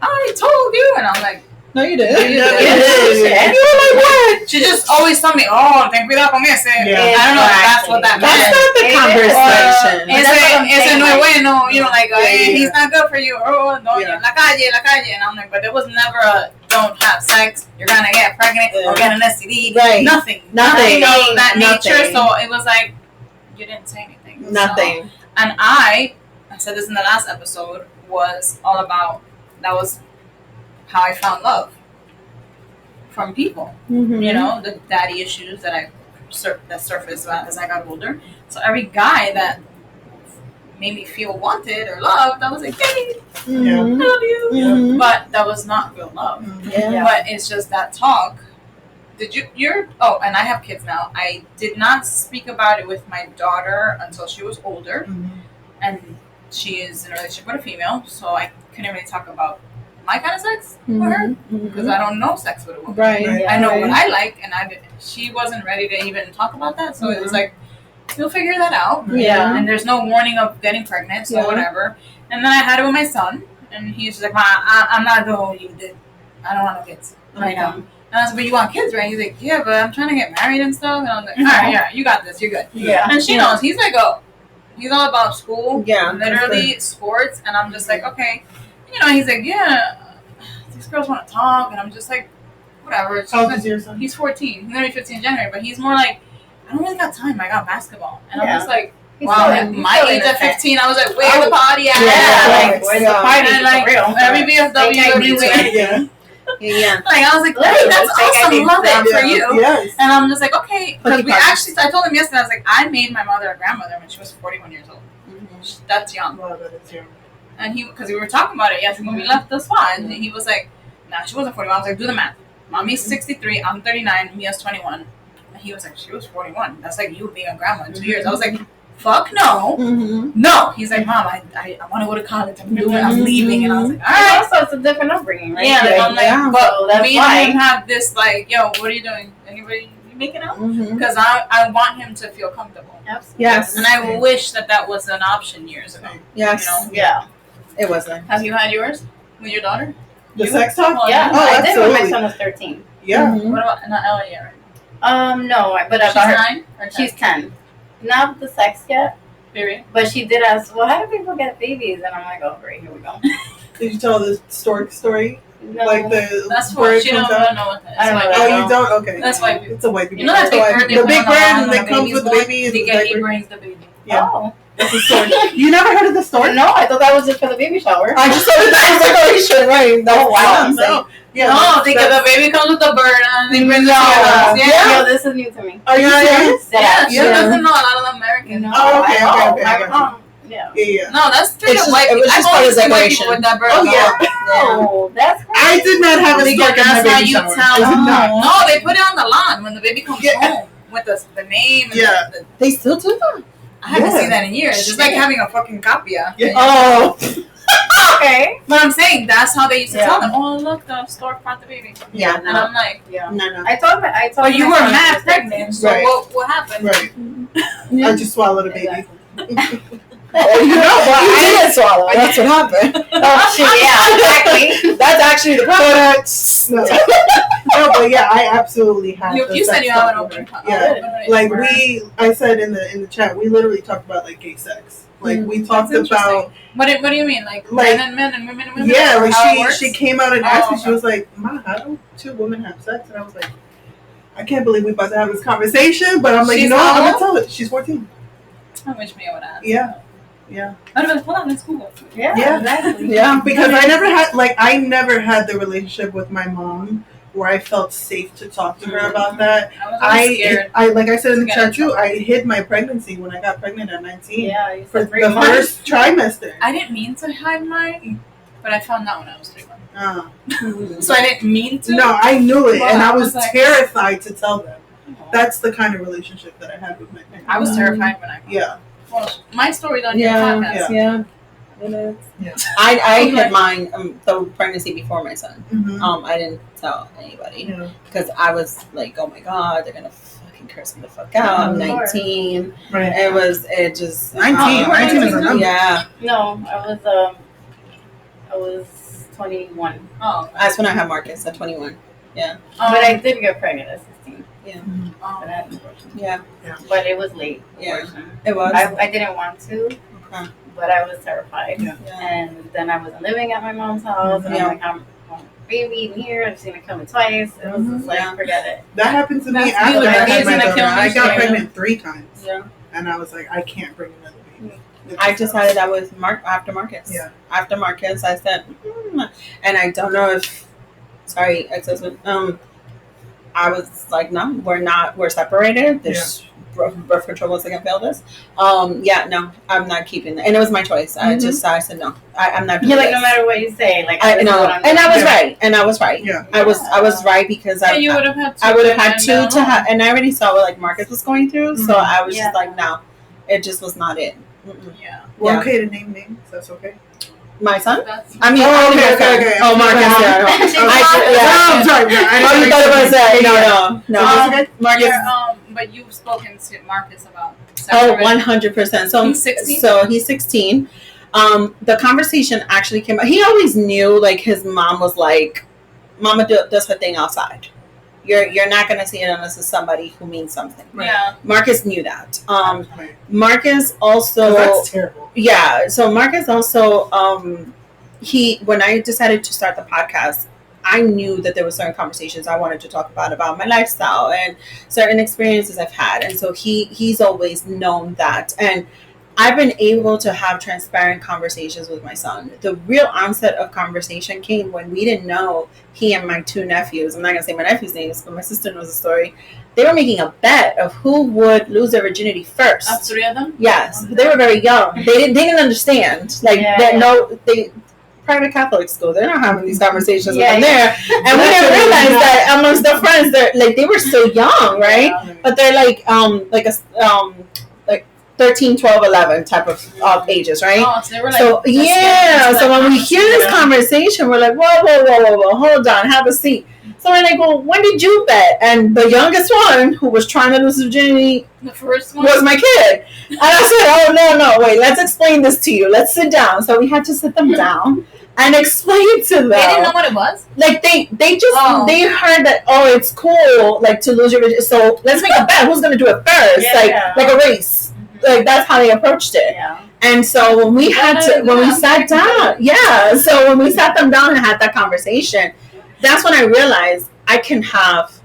I already told you, and I'm like, no, you didn't. You did. And you were like, what? She just always told me, oh, ten cuidado con ese. I don't know if that's what that meant. That's not the conversation. Ese no es bueno. He's not good for you. Oh, no, la calle. And I'm like, but it was never a don't have sex. You're gonna get pregnant or get an STD. Right. Nothing of that nature. So it was like you didn't say anything. Nothing. So, and I said this in the last episode, was all about that was how I found love from people. Mm-hmm. The daddy issues that surfaced as I got older. So every guy that made me feel wanted or loved, I was like, hey, I love you. Mm-hmm. But that was not real love. Yeah. But it's just that talk. And I have kids now. I did not speak about it with my daughter until she was older. And she is in a relationship with a female, so I couldn't really talk about my kind of sex with her because I don't know sex with a woman. Right. I know what I like, and she wasn't ready to even talk about that. So it was like, you'll figure that out. Yeah. And there's no warning of getting pregnant, so whatever. And then I had it with my son, and he's just like, Ma, I'm not doing what you did. I don't want no kids right now. And I was like, but you want kids, right? He's like, yeah, but I'm trying to get married and stuff. And I was like, all right, yeah, you got this. You're good. Yeah. And she knows. He's like, he's all about school. Yeah. Literally sports. And I'm just like, okay. You know, he's like, yeah, these girls want to talk. And I'm just like, whatever. How old is your son? He's 14. He's going to be 15 in January. But he's more like, I don't really got time. I got basketball. And I'm just like, wow, at my age at 15, I was like, where's the party at? Like, where's the party? And like, every BFW, everywhere. Yeah. Like, I was like, hey, that's awesome. Love it for you. Yes. And I'm just like, okay. Because I told him yesterday, I was like, I made my mother a grandmother when she was 41 years old. That's young. Wow, that is young. And because we were talking about it yesterday when we left the spot, and he was like, nah, she wasn't 41. I was like, do the math. Mommy's 63, I'm 39, Mia's 21. And he was like, she was 41. That's like you being a grandma in 2 years. I was like, fuck no. No. He's like, Mom, I want to go to college. I'm leaving. And I was like, all right. Also, it's a different upbringing, right? Yeah, like, I'm like, but so that's me and him have this, like, yo, what are you doing? Anybody, you making out? Because I want him to feel comfortable. Absolutely. Yes. And I wish that was an option years ago. Yes. You know? Yeah. It wasn't. Have you had yours with your daughter? The sex talk? Yeah. Oh, I did when my absolutely. son was 13. Yeah. What about, not Ella yet, right? No, but She's about her, 9? Or 10? she's 10. Not the sex yet. Period. But she did ask, well, how do people get babies? And I'm like, oh, great, here we go. Did you tell the stork story? No. Like the That's bird what she comes don't out? know what that is. I don't know Like, that. Oh, you don't? Okay. That's white people. It's a white people. You know that big bird they the put big on the bird lawn and when that a comes baby's with the born? baby is He the diaper. brings the baby. Yeah. Oh. That's the story. You never heard of the story? No, I thought that was just for the baby shower. I just thought that was like, oh, you should, right? Oh, wow. No. Yeah. No, think of the baby comes with the bird and he brings it to No. your house. Yeah. Yo, this is new to me. Are you serious? Yeah, she Yeah. doesn't know a lot of the Americans. No, Oh, okay, I okay, know. okay, I got you. Yeah. Yeah. No, that's straight It's up just- white it people. was just I've part only of seen white decoration. people with that bird. Oh, yeah. Oh, that's great. I did not have a Because stork in my that's baby how you shower. tell. I did not. No, they put it on the lawn when the baby comes Yeah. home with the name. And Yeah. They still do that? I haven't Yeah. seen that in years. It's just like having a fucking copia. Yeah. Oh. Okay. But I'm saying that's how they used to Yeah. tell them. Oh, look, the stork brought the baby. Yeah, And I'm like, Yeah. no. I told but you my were son mad he was pregnant. So Right. what happened? Right. I just swallowed a baby. Oh, you know, but I didn't swallow. That's what happened. Oh, shit, yeah, exactly. That's actually the problem. No. No, but yeah, I absolutely had. You, the you said sex you have an talk with open her. Yeah. Like I said in the chat, we literally talked about like gay sex. Like we talked about. What do you mean? Like men and men and women and women? Yeah, like How it works? she came out and asked me. She okay. was like, "Ma, how do two women have sex?" And I was like, "I can't believe we're about to have this conversation." But I'm like, She's you know what? I'm how gonna tell it. She's 14. I wish me would ask. Yeah. Yeah. I don't know. Hold on, let's Google. Yeah, Yeah. exactly. Yeah. Because I never had the relationship with my mom where I felt safe to talk to her about that. I was always scared. I like I said in the to get chat in too, trouble. I hid my pregnancy when I got pregnant at 19 Yeah, you for said 3 the months. first trimester. I didn't mean to hide mine, but I found out when I was 3 months. Uh, So I didn't mean to. no, I knew it, Well, and I I was was like- terrified to tell them. That's the kind of relationship that I had with my parents. I was terrified when I. Yeah. Well, my story on your Yeah. podcast. Yeah. It is. Yeah. I Okay. had mine the pregnancy before my son. Mm-hmm. I didn't tell anybody Yeah. because I was like, oh my god, they're gonna fucking curse me the fuck out. I'm Of course. 19. Right. It just 19. 19 is a number. Yeah, No, I was 21. Oh. that's when I had Marcus at 21. But I did get pregnant at 16. Oh. But, that, unfortunately. Yeah, But it was late. Yeah. unfortunately. it was. I didn't want to, Okay. but I was terrified. Yeah. Yeah. And then I wasn't living at my mom's house, and Yeah. I'm like, I'm a baby in here. I've seen it coming twice. It was just like, Yeah. forget it. That happened to me That's after really I had amazing my to daughter. kill I got myself. pregnant 3 times. Yeah. And I was like, I can't bring another baby. I decided that with after Marcus. Yeah. After Marcus, I said, and I don't know if, sorry, ex-husband. I was like, no, we're separated. This birth control was gonna fail this. Yeah, no, I'm not keeping that, and it was my choice. I said no, I'm not. You're like, no matter what you say, like, I this is know, what I'm and I was doing. right, and I was right. Yeah. I was right because Yeah, you would have had. I would have had two to have, and I already saw what like Marcus was going through, so I was Yeah. just like, no, it just was not it. Mm-mm. Yeah. We're Yeah. okay to name names. That's okay. My son. That's. I mean, Oh, only okay, my okay, son. okay. Oh, Marcus. Yeah, no. She's I- not- yeah. I'm sorry. Oh, you thought it was no. Is this okay? Marcus. Your, but you've spoken to Marcus about sex Oh, already. 100%. So He's 16? So he's 16. The conversation actually came. He always knew, like, his mom was like, "Mama does her thing outside. You're not gonna see it unless it's somebody who means something." Yeah. Marcus knew that. Marcus also. That's terrible. Yeah. So Marcus also. When I decided to start the podcast, I knew that there were certain conversations I wanted to talk about my lifestyle and certain experiences I've had, and so he's always known that, and I've been able to have transparent conversations with my son. The real onset of conversation came when we didn't know he and my two nephews. I'm not gonna say my nephew's names, but my sister knows the story. They were making a bet of who would lose their virginity first. All three of them? Yes, they were very young. They didn't understand. Like they private Catholic school. They're not having these conversations with them there. And we didn't realize that amongst their friends, they were so young, right? Yeah. But they're like 13, 12, 11 type of ages, right? Oh, so they were like, So yeah, so when we hear this conversation, we're like, whoa, hold on, have a seat. So we're like, well, when did you bet? And the youngest one, who was trying to lose his virginity, the first one was my kid. And I said, oh, no, wait, let's explain this to you. Let's sit down. So we had to sit them down and explain to them. They didn't know what it was? Like, they heard that, it's cool, like, to lose your virginity. So let's make a bet. Who's going to do it first? Like a race. Mm-hmm. Like, that's how they approached it. Yeah. And so when we sat down, so when we sat them down and had that conversation, that's when I realized I can have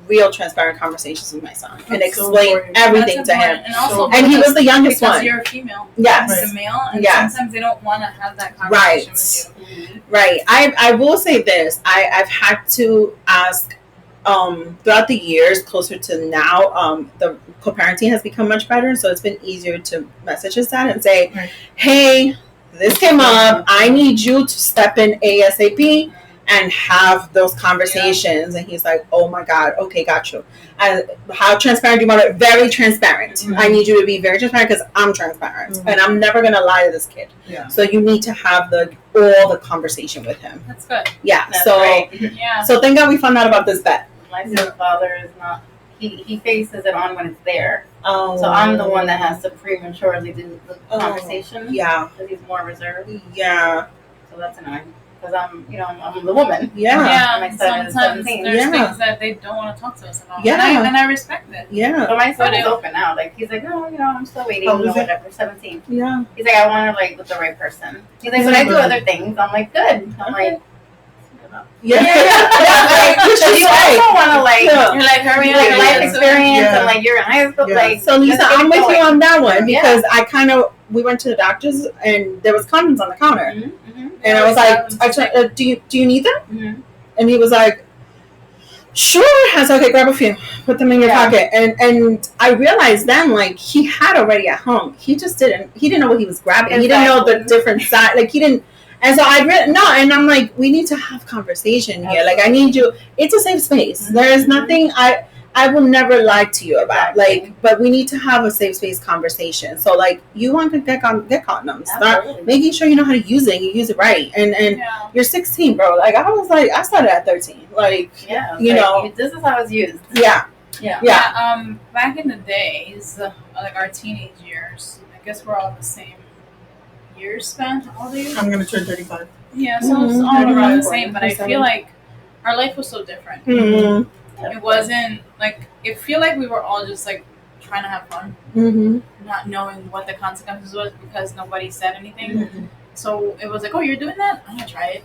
real transparent conversations with my son and explain everything to him. And also, and he was the youngest because one. You're a female. Yes. He's a male, and sometimes they don't want to have that conversation with you. Right. I will say this. I've had to ask throughout the years closer to now, the co-parenting has become much better, so it's been easier to message his dad and say, hey, this came up. I need you to step in ASAP and have those conversations. And he's like, oh my God, okay, got you. And how transparent do you want it? Very transparent. Mm-hmm. I need you to be very transparent because I'm transparent. Mm-hmm. And I'm never going to lie to this kid. Yeah. So you need to have all the conversation with him. That's good. Yeah. That's right. Yeah. So thank God we found out about this bet. My stepfather is not, he faces it on when it's there. Oh. So I'm the one that has to prematurely do the conversation. Yeah. Because he's more reserved. Yeah. So that's annoying. Because I'm the woman. Yeah. My son is 17. There's things that they don't want to talk to us about. Yeah. And I respect it. Yeah. But my son is open now. Like, he's like, no, I'm still waiting. Whatever. 17. Yeah. He's like, I want to, with the right person. He's like, but I do other things. I'm like, good. I'm like, yeah. So you also want to you're like, hurry up, life experience, and you're in high school. So Lisa, I'm with you on that one because we went to the doctor's and there was condoms on the counter, and I was like, do you need them? Mm-hmm. And he was like, sure. I was like, okay, grab a few, put them in your pocket, and I realized then he had already at home. He just didn't know what he was grabbing. Exactly. He didn't know the different side. He didn't. And so and I'm like, we need to have conversation here. Like, I need you. It's a safe space. Mm-hmm. There is nothing I will never lie to you about. But we need to have a safe space conversation. So, you want to get condoms. Start making sure you know how to use it and you use it right. And you're 16, bro. I started at 13. This is how it's used. Yeah. Back in the days, our teenage years, I guess we're all the same years span. How old are you? I'm going to turn 35. Yeah, so it's all around the same, but I feel like our life was so different. Mm-hmm. It wasn't it feel like we were all just trying to have fun, not knowing what the consequences was because nobody said anything. Mm-hmm. So it was you're doing that? I'm gonna try it.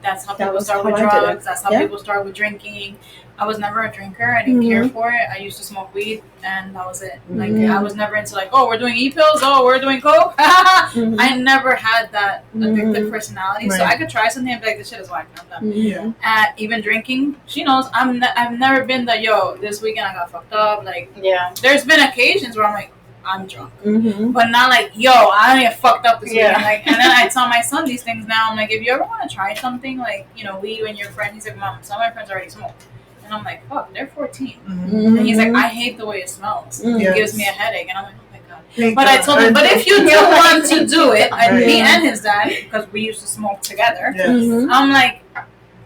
That's how people start with drugs. That's how people start with drinking. I was never a drinker. I didn't care for it. I used to smoke weed, and that was it. I was never into we're doing e-pills. Oh, we're doing coke. I never had that addictive personality, so I could try something and be like, this shit is whack. I'm done. Yeah. Even drinking, she knows I've never been this weekend I got fucked up. There's been occasions where I'm drunk, but not I don't get fucked up this weekend. And then I tell my son these things now. I'm like, if you ever want to try something, weed and your friend, he's like, Mom, some of my friends already smoke. And I'm like, fuck, they're 14. And he's like, I hate the way it smells. It gives me a headache. And I'm like, oh my God. But I told him, but if you do want to do it, me and his dad, because we used to smoke together, I'm like,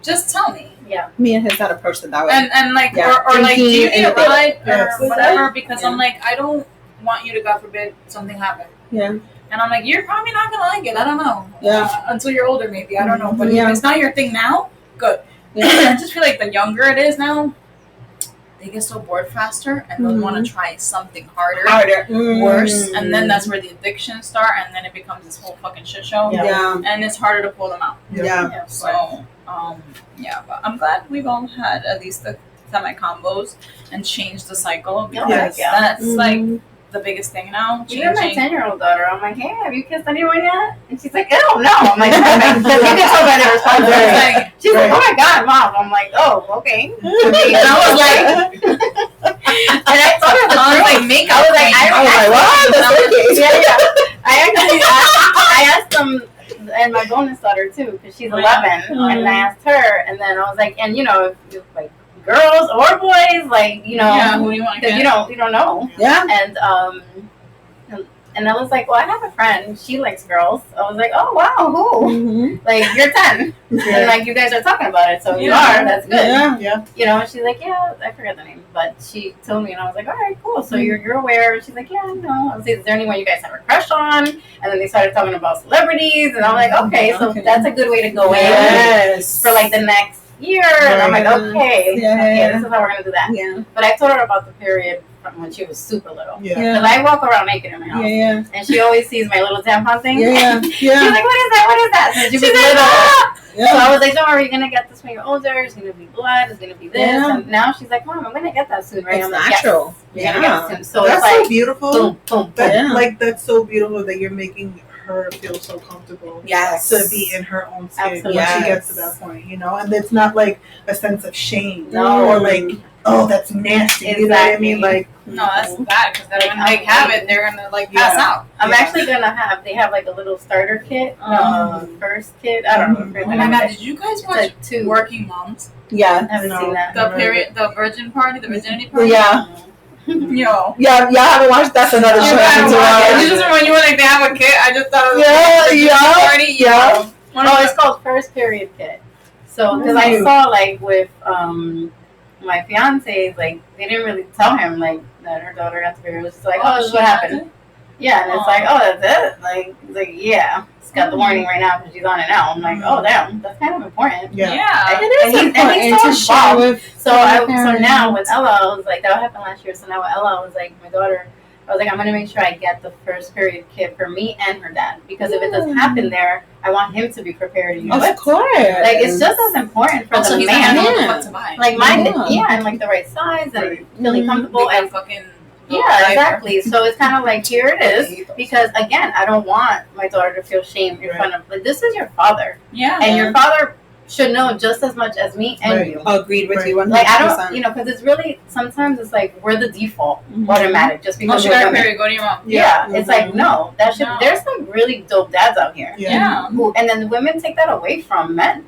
just tell me. Yeah. Me and his had approached it that way. And like, Yeah. or like, do you need a ride Yes. or whatever? Because Yeah. I'm like, I don't want you to, God forbid, something happen. Yeah. And I'm like, you're probably not gonna like it. I don't know. Yeah. Until you're older, maybe. I don't know. But Yeah. if it's not your thing now, good. Yeah. I just feel like the younger it is now, they get so bored faster and they'll want to try something harder, worse, and then that's where the addictions start, and then it becomes this whole fucking shit show. Yeah. And it's harder to pull them out. Yeah. So, yeah, but I'm glad we've all had at least the semi combos and changed the cycle because Yes. that's like the biggest thing now. Even my Changing. 10-year-old daughter, I'm like, hey, have you kissed anyone yet? And she's like, oh, no. I'm like, you can tell by the response. Right. She's like, oh my God, Mom. I'm like, oh, okay. And I was like, and I told her the truth. Like, make I was like, what? That's okay. yeah. I actually asked them, and my bonus daughter too, because she's 11, and I asked her, and then I was like, and you know, if like girls or boys, like, you know, Yeah, who do you want to because get? you don't know. Yeah. And I was like, well, I have a friend. She likes girls. I was like, oh wow, who? Mm-hmm. Like, you're 10, and like you guys are talking about it, so you are. That's good. Yeah. You know, and she's like, yeah, I forget the name, but she told me, and I was like, all right, cool. So you're aware? She's like, yeah, I know. I was like, is there anyone you guys have a crush on? And then they started talking about celebrities, and I'm like, okay, so that's a good way to go in for like the next year. And I'm like, okay, this is how we're gonna do that. Yeah. But I told her about the period from when she was super little. Yeah. Because I walk around naked in my house. Yeah. And she always sees my little tampon thing. Yeah. She's like, what is that? What is that? So she was little. So I was like, don't worry, you're going to get this when you're older. It's going to be blood. It's going to be this. Yeah. And now she's like, Mom, I'm going to get that soon, right? It's I'm like, natural. Yes, you're going to get it soon. So that's it's like, so beautiful. boom, boom, boom. Like, that's so beautiful that you're making her feel so comfortable Yes. to be in her own skin Absolutely. when she gets to that point, you know? And it's not like a sense of shame No. or like, oh, that's nasty. You know what I mean? Like, No, that's bad because then when they have it, they're gonna like pass out. I'm actually going to they have like a little starter kit, first kit. I don't know. Oh my God, did you guys watch It's like 2. Working Moms? Yeah. I haven't No. seen that. The period, the virgin party, the virginity party? Yeah. Yo. Yeah. Y'all haven't watched. That's another You show. gotta to watch it. watch. You just when you were like they have a kid, I just thought it was Yeah. party. Yeah. Oh, it's called First Period Kit. So, because I saw like with my fiance, like they didn't really tell him like that her daughter got the period. It was just like, oh, this is what happened. Yeah, and it's like, oh, that's it. Like, it's like, yeah, it's got the warning right now because she's on it now. I'm like, oh, damn, that's kind of important. yeah. Yeah. It is important to share with. So now with Ella, I was like, that happened last year. So now with Ella, I was like, my daughter, I was like, I'm gonna make sure I get the first period kit for me and her dad because if it does happen there, I want him to be prepared. Of course. Like it's just as important for Also, the he's man. not gonna know what to buy. Like mine, and like the right size and really comfortable They got and fucking yeah, exactly. So it's kind of like here it is because again, I don't want my daughter to feel shame in front of like this is your father, and your father should know just as much as me and you. Agreed with you 100%. Like I don't, because it's really sometimes it's like we're the default automatic just because she we're got a women. period, go to your mom. Yeah, it's like no, that should. There's some really dope dads out here. Yeah. Who, and then the women take that away from men,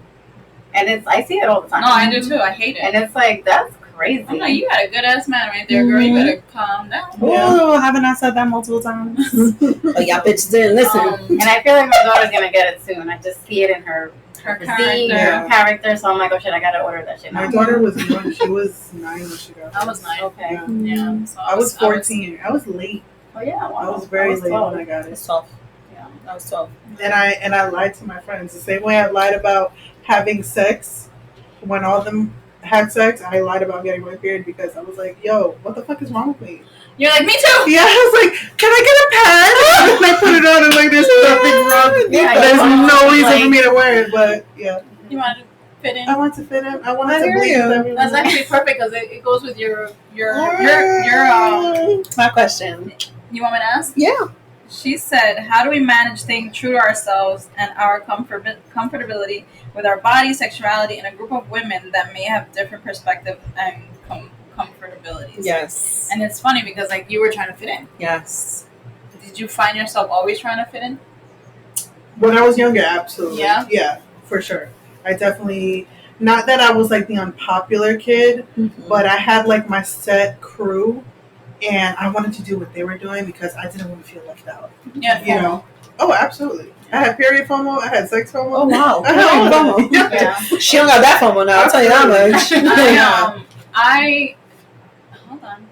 and it's I see it all the time. No, I do too. I hate it. And it's like that's crazy. I'm like, you got a good ass man right there, girl. You better calm down. Oh, haven't I said that multiple times? Oh, y'all bitches didn't listen. And I feel like my daughter's gonna get it soon. I just see it in her character. So I'm like, oh shit, I gotta order that shit now. My daughter was young. She was 9 when she got I was 9. Okay. Yeah. So I was 14. I was late. Oh yeah. Wow. I was very late when I got it. It's tough. Yeah, that was tough. And I lied to my friends the same way I lied about having sex when all of them had sex. I lied about getting my period because I was like, yo, what the fuck is wrong with me? You're like, me too. Yeah, I was like, can I get a pad? And I put it on and like there's nothing wrong. Yeah, There's no reason for me to wear it, but yeah. You want to fit in? I want to fit in. I want to hear bleed you. with everyone. That's actually perfect because it goes with your my question. You want me to ask? Yeah. She said, how do we manage staying true to ourselves and our comfortability with our body, sexuality, in a group of women that may have different perspective and comfortabilities? Yes. And it's funny because like you were trying to fit in. Yes. Did you find yourself always trying to fit in? When I was younger, absolutely. Yeah? Yeah, for sure. I definitely, not that I was like the unpopular kid, but I had like my set crew and I wanted to do what they were doing because I didn't want to feel left out. Yeah. You know? Oh, absolutely. I had period FOMO. I had sex FOMO. Oh wow. I had all of it. Yeah. She don't got that FOMO now. I'll tell you that much. Hold on.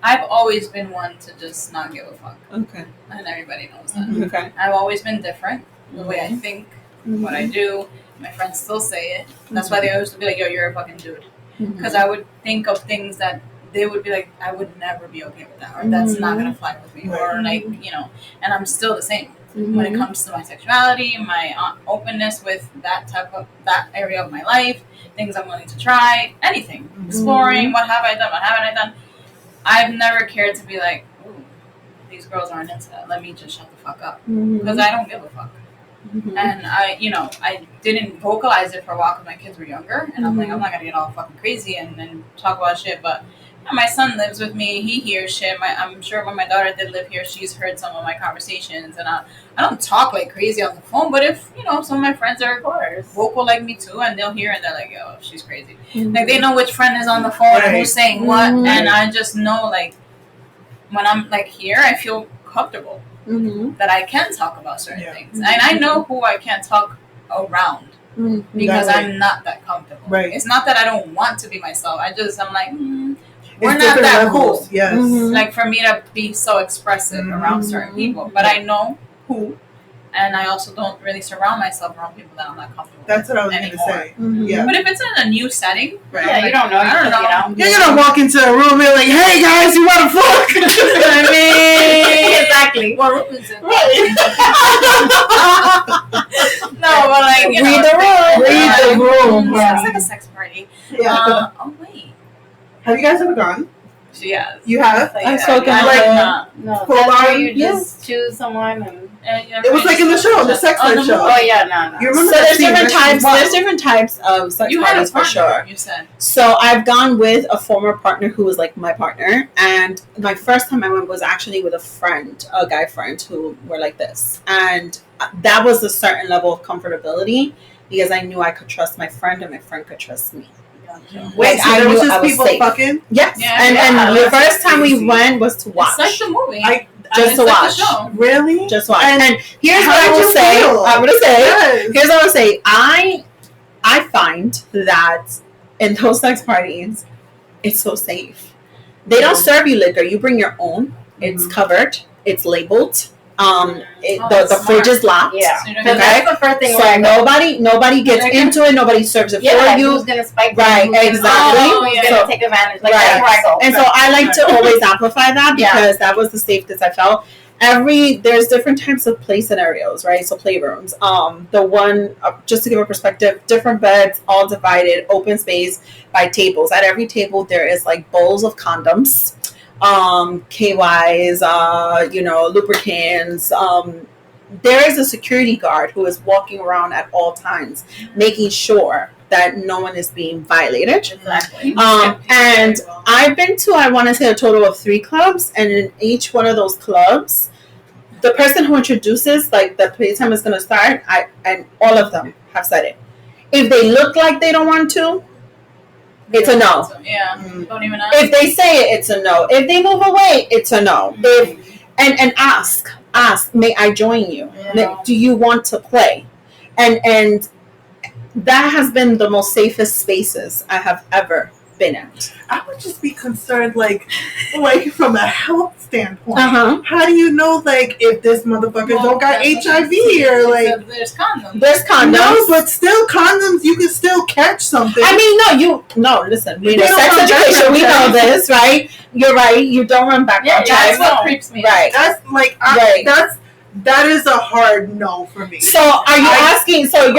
I've always been one to just not give a fuck, Okay. and everybody knows that. Okay. I've always been different. The way I think, what I do. My friends still say it. That's why they always be like, "Yo, you're a fucking dude," because I would think of things that they would be like, "I would never be okay with that," or "That's not gonna fly with me," or like, and I'm still the same when it comes to my sexuality, my openness with that area of my life, things I'm willing to try, anything, exploring. What have I done? What haven't I done? I've never cared to be like, "Ooh, these girls aren't into that. Let me just shut the fuck up," because I don't give a fuck. And I didn't vocalize it for a while because my kids were younger, and I'm like, I'm not gonna get all fucking crazy and talk about shit. But my son lives with me; he hears shit. I'm sure when my daughter did live here, she's heard some of my conversations, and I don't talk like crazy on the phone. But if some of my friends are vocal like me too, and they'll hear and they're like, "Yo, she's crazy." Like they know which friend is on the phone and who's saying what, and I just know like when I'm like here, I feel comfortable. That I can talk about certain things. And I know who I can't talk around because I'm not that comfortable. Right. It's not that I don't want to be myself. I'm like, we're not that cool. Yes. Like for me to be so expressive around certain people. But I know who, and I also don't really surround myself around people that I'm not comfortable That's what I was going to say. Yeah. But if it's in a new setting, yeah, you don't know. I don't know. You're going to walk into a room and be like, "Hey guys, you want to fuck?" I mean, exactly. What room is it? Right. No, but like, Read the room. Read the room. Yeah, it's like a sex party. Yeah. Oh wait. Have you guys ever gone? She has. You have? I've spoken I with No, Full that's where on? you just choose someone It was like in the show, the sex life show. Oh yeah, no. You So remember that there's scene? different That types. scene? There's different types of sex You had a parties for partner, sure. you said. So I've gone with a former partner who was like my partner, and my first time I went was actually with a guy friend who were like this, and that was a certain level of comfortability because I knew I could trust my friend and my friend could trust me. Wait, so I there was knew I just was people safe. fucking? Yes, Yeah, and the first time we went was to watch. It's like the movie. Just it's to like watch. the show. Really? Just watch. And And here's how what I did will you say. feel? I'm gonna say. Yes. Here's what I will say. I find that in those sex parties, it's so safe. They don't serve you liquor. You bring your own. It's covered. It's labeled. The fridge is locked. Yeah. So you don't Because get- that's the first thing. So nobody gets into it. Nobody serves it for you. Who's gonna spike? Right, them, who's exactly. Who's gonna So- take advantage? Like Right. that's where I go. And so I like to always amplify that Yeah. because that was the safest I felt. There's different types of play scenarios, right? So playrooms. The one, just to give a perspective, different beds, all divided, open space by tables. At every table there is like bowls of condoms, KYs, lubricants. There is a security guard who is walking around at all times, making sure that no one is being violated. Exactly. And I've been to, I want to say, a total of 3 clubs, and in each one of those clubs, the person who introduces, like, the playtime is going to start, and all of them have said it. If they look like they don't want to, it's a no. Yeah. Don't even ask. If they say it, it's a no. If they move away, it's a no. And ask, may I join you? Yeah. Do you want to play? And that has been the most safest spaces I have ever been at. I would just be concerned, like from a health standpoint. Uh-huh. How do you know, like, if this motherfucker don't got HIV or like? There's condoms. There's condoms. No, but still condoms. You can still catch something. I mean, listen, we know They don't sex run education, we know background this, right? You're right, you don't run background Yeah, that's checks. what creeps me. Right. That's like Right. that is a hard no for me. So are you asking, so you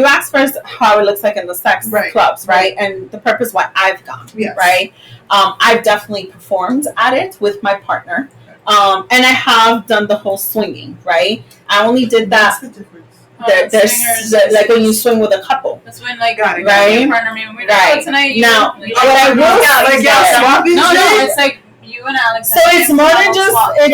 asked first how it looks like in the sex clubs, right? And the purpose why I've gone, right? I've definitely performed at it with my partner. And I have done the whole swinging, right? I only did that. What's the difference? There's like when you swing with a couple. That's when like Got it. Right? your partner maybe Right. tonight. Now, like, what I will like y'all swapping no, shit? it's like you and Alex. So it's more than just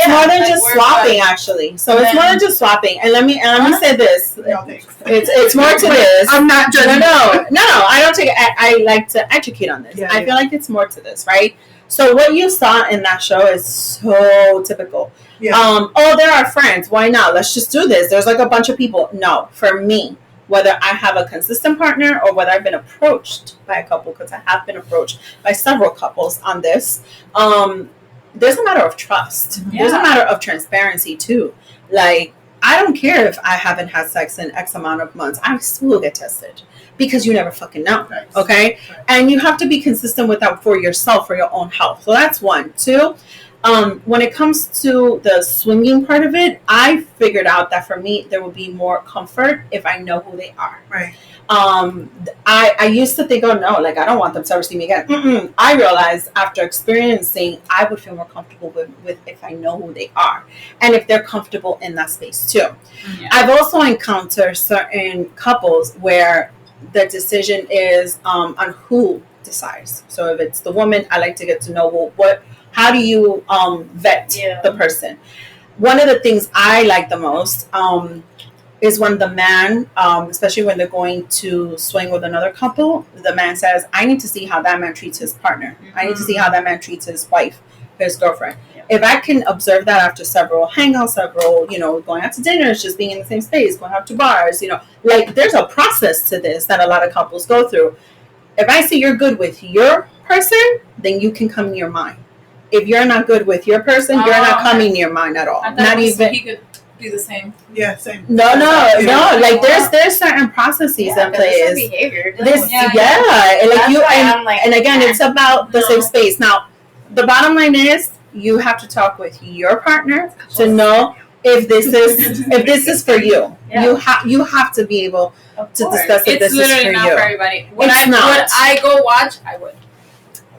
more than just we're swapping, actually. So it's more than just swapping. And let me say this. No, thanks. It's more to this. I'm not judging. No. I don't take it. I like to educate on this. Yeah, I feel like it's more to this, right? So what you saw in that show is so typical. Yeah. Oh, they're our friends. Why not? Let's just do this. There's like a bunch of people. No, for me, whether I have a consistent partner or whether I've been approached by a couple, because I have been approached by several couples on this, there's a matter of trust. Yeah. There's a matter of transparency too. Like, I don't care if I haven't had sex in X amount of months. I still will get tested because you never fucking know. Nice. Okay? And you have to be consistent with that for yourself, for your own health. So that's one. Two, when it comes to the swinging part of it, I figured out that for me, there would be more comfort if I know who they are. Right. I used to think, oh no, like I don't want them to ever see me again. I realized after experiencing, I would feel more comfortable with if I know who they are and if they're comfortable in that space too. Yeah. I've also encountered certain couples where the decision is on who decides. So if it's the woman, I like to get to know how do you vet the person. One of the things I like the most is when the man, especially when they're going to swing with another couple, the man says, I need to see how that man treats his partner. I need to see how that man treats his wife, his girlfriend. Yeah. If I can observe that after several hangouts, several, going out to dinners, just being in the same space, going out to bars, like there's a process to this that a lot of couples go through. If I see you're good with your person, then you can come near mine. If you're not good with your person, you're not coming near mine at all. Not even. He could do the same. Yeah, same. No. Like there's certain processes in place. Behavior. And like you and again, it's about the same space. Now, the bottom line is you have to talk with your partner to know if this is for you. Yeah. You have to be able to discuss if this is for you. It's literally not for everybody. Would I go watch? I would.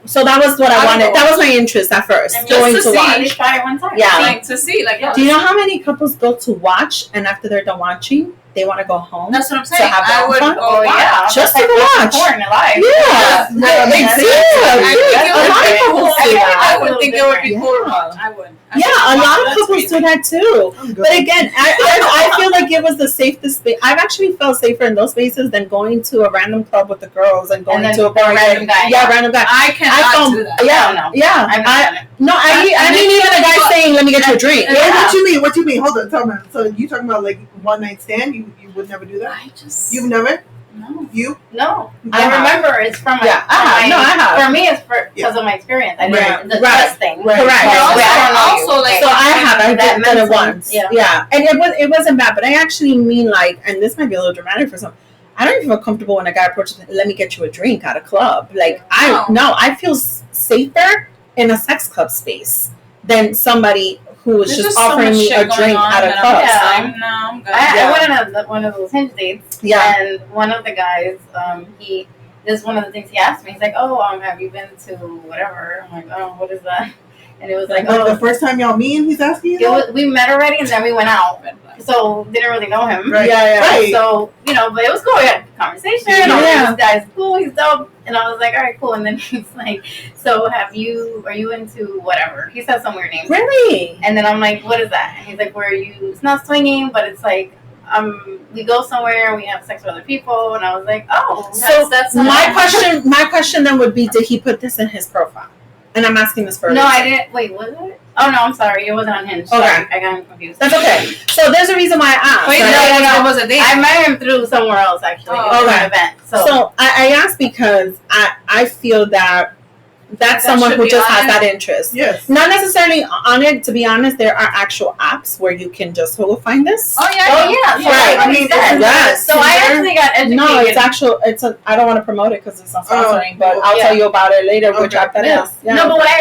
So that was what I wanted. That was my interest at first. Going to watch. Try it one time. Yeah. To see. Do you know how many couples go to watch and after they're done watching, they want to go home? That's what I'm saying. To have I would fun? go watch. Just to watch. Porn alive. Yeah. I would think it would be cool to watch. I would. A lot of couples do that too. But again, I feel like it was the safest space. I've actually felt safer in those spaces than going to a random club with the girls and going to a bar. Random guy. Yeah, random guy. I cannot do that. Yeah. I mean, even a guy saying, "Let me get you a drink." Yeah. What you mean? Hold on, tell me. So you talking about like one night stand? You would never do that? You've never? No. You? No. I remember it's from I have. For me, it's because of my experience. I did the trust thing. Correct. So I've done it once. Yeah. And it wasn't bad, but I actually mean like, and this might be a little dramatic for some. I don't even feel comfortable when a guy approaches me, let me get you a drink at a club. Like I feel safer in a sex club space than somebody who was just offering me a drink at a club. I'm good. I went on one of those Hinge dates. Yeah. And one of the guys, this is one of the things he asked me. He's like, "Oh, have you been to whatever?" I'm like, "Oh, what is that?" And it was like, the first time y'all meet, he's asking you. We met already, and then we went out. So didn't really know him. Right. Right. So but it was cool. We had a conversation. This guy's cool. He's dope. And I was like, all right, cool. And then he's like, so are you into whatever? He said some weird name. Really? And then I'm like, what is that? And he's like, it's not swinging, but it's like, we go somewhere and we have sex with other people. And I was like, oh. That's my question then would be, did he put this in his profile? And I'm asking this for No, I didn't. Wait, was it? Oh, no, I'm sorry. It wasn't on Hinge. Okay. Sorry, I got him confused. That's okay. So there's a reason why I asked. Wait, no. It was a date. I met him through somewhere else, actually. An event. So I asked because I feel that that's someone who just has that interest. Yes. Not necessarily on it. To be honest, there are actual apps where you can just find this. Oh yeah. Right. I mean, yes. So I actually got educated. No, it's actual. I don't want to promote it because it's not sponsoring, but I'll tell you about it later. Which app that is. Yeah. No, but what I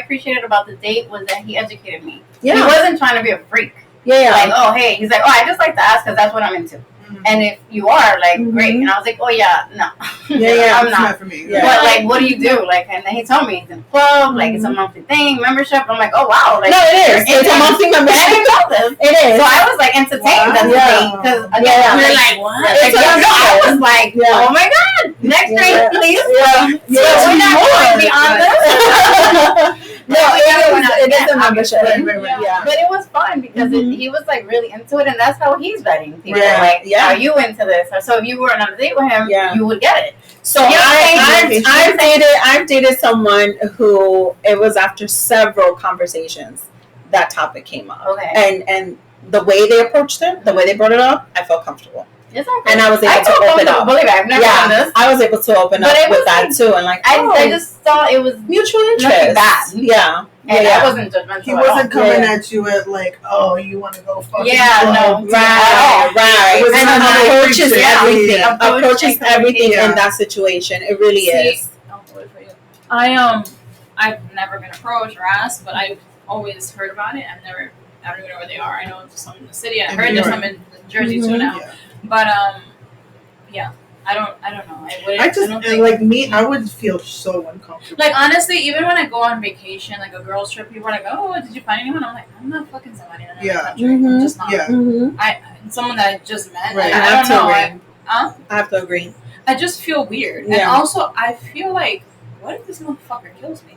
appreciated about the date was that he educated me. Yeah. He wasn't trying to be a freak. Yeah. Like, oh hey, he's like, oh, I just like to ask because that's what I'm into. And if you are, like, great. And I was like, oh, yeah, no. I'm not. For me. Yeah. But, like, what do you do? Like, and then he told me it's in a club, like, it's a monthly thing, membership. I'm like, oh, wow. Like, no, it is. It's a monthly membership. I didn't know this. It is. So I was, like, entertained as a date. Because, again, we're like, what? I was like, oh, my God. Next drink, please. Yeah. So we're not going beyond this. No, it is a membership. Right. Yeah. But it was fun because he was like really into it, and that's how he's vetting people. Yeah. Like, Yeah. are you into this? Or so if you were on a date with him, you would get it. So Yeah, I've dated someone who it was after several conversations that topic came up. Okay. And the way they approached it, the way they brought it up, I felt comfortable. It's okay. And I was able to open up. Believe it, I've never done this. I was able to open up with that too, and like I just thought it was mutual interest. nothing bad. Yeah. And I wasn't judgmental. He wasn't coming at you at like, oh, you want to go fucking no. Right. And approaches everything. Approaches everything in that situation. It really is. I'll vote for you. I've never been approached or asked, but I've always heard about it. I don't even know where they are. I know there's some in the city. I heard there's some in Jersey too now. Yeah. But yeah, I don't know. I would feel so uncomfortable. Like honestly, even when I go on vacation, like a girls trip, people are like, "Oh, did you find anyone?" I'm like, I'm not fucking somebody in another country. I'm just not. Yeah. Someone that I just met. Right. Like, I don't know. I have to agree. I just feel weird, Yeah. and also I feel like, what if this motherfucker kills me?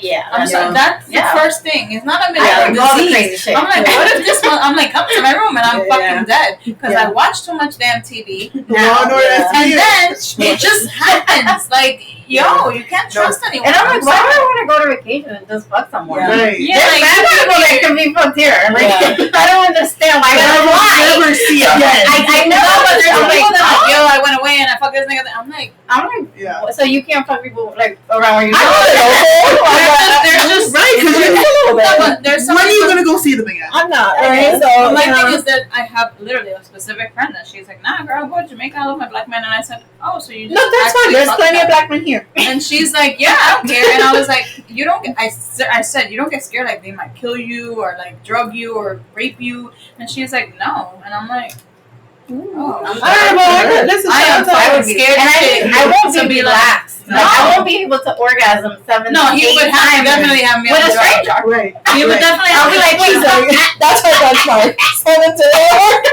Yeah, I'm sorry. That's the first thing. It's not a crazy shit. I'm like, what if this one? I'm like, come to my room and I'm fucking dead because I watch too much damn TV. Now, and then it just happens. Like, yo, you can't trust anyone. And I'm like, why do I want to go to vacation and just fuck someone? Right. Yeah, like, bad people that can be fucked here. Like, I don't understand why. I never see it again. I know, but there's people that are like, yo, I went away and I fucked this nigga. I'm like, yeah. So you can't fuck people like around where you they're just right. There's when are you gonna go see them again? I'm not. Right? So my thing is that I have literally a specific friend that she's like, nah, girl, go to Jamaica. I love my black man. And I said, oh, so you just No, that's fine. There's plenty of black men here. And she's like, yeah, I don't care. And I was like, you don't get, I said, you don't get scared like they might kill you or like drug you or rape you. And she's like, no. And I'm like, I would be scared. And I won't be relaxed. No. Like, I won't be able to orgasm 7 No, he would definitely have me with a stranger. Right. He would definitely have me like, that's her benchmark. 7 to 8.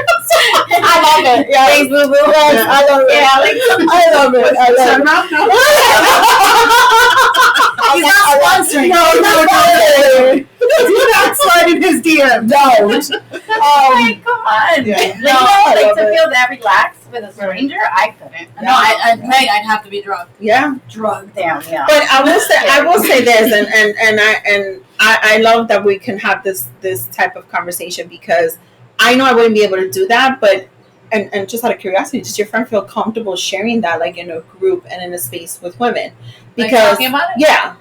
I love it. Yeah. Thanks, boo boo. I love it. Yeah, like, I love it. I love it. He's not sponsoring. No. Do not slide in his DM. Don't. like, come on. Yeah. Like to feel that relaxed with a stranger, I couldn't. No, I'd have to be drugged. Yeah. Drugged down, yeah. But I will say this, and I love that we can have this type of conversation because I know I wouldn't be able to do that, but and just out of curiosity, does your friend feel comfortable sharing that like in a group and in a space with women? Because like talking about it?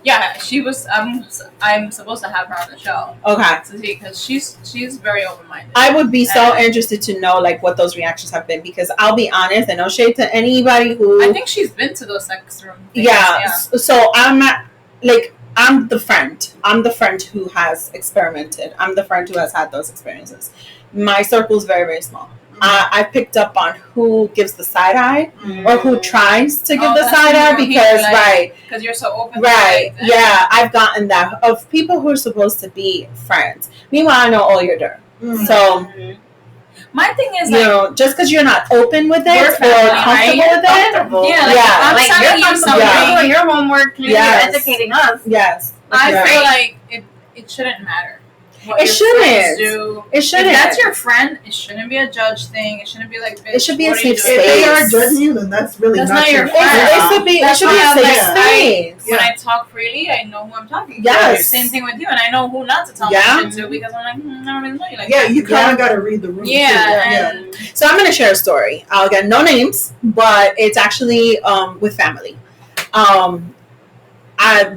Yeah, she was. I'm supposed to have her on the show. Okay. To see, because she's very open-minded. I would be so interested to know like what those reactions have been because I'll be honest and no shade to anybody who. I think she's been to those sex room things. Yeah. So I'm not like I'm the friend. I'm the friend who has experimented. I'm the friend who has had those experiences. My circle is very, very small. I picked up on who gives the side eye or who tries to give the side eye because because you're so open. Yeah, I've gotten that of people who are supposed to be friends. Meanwhile, I know all your dirt. So my thing is you know, just because you're not open with it or comfortable with it, I'm telling you something. You're doing your homework. You're educating us. Yes, I feel like it shouldn't matter. It shouldn't. It shouldn't. If that's your friend, it shouldn't be a judge thing. It shouldn't be like, bitch, it should be a safe space. If they are judging you, then that's really not your friend. It should be a safe space. When I talk freely, I know who I'm talking to. Yes. Same thing with you, and I know who not to tell me shit to because I'm like, I don't really know you like that. You kind of got to read the room. Yeah. So I'm going to share a story. I'll get no names, but it's actually with family. The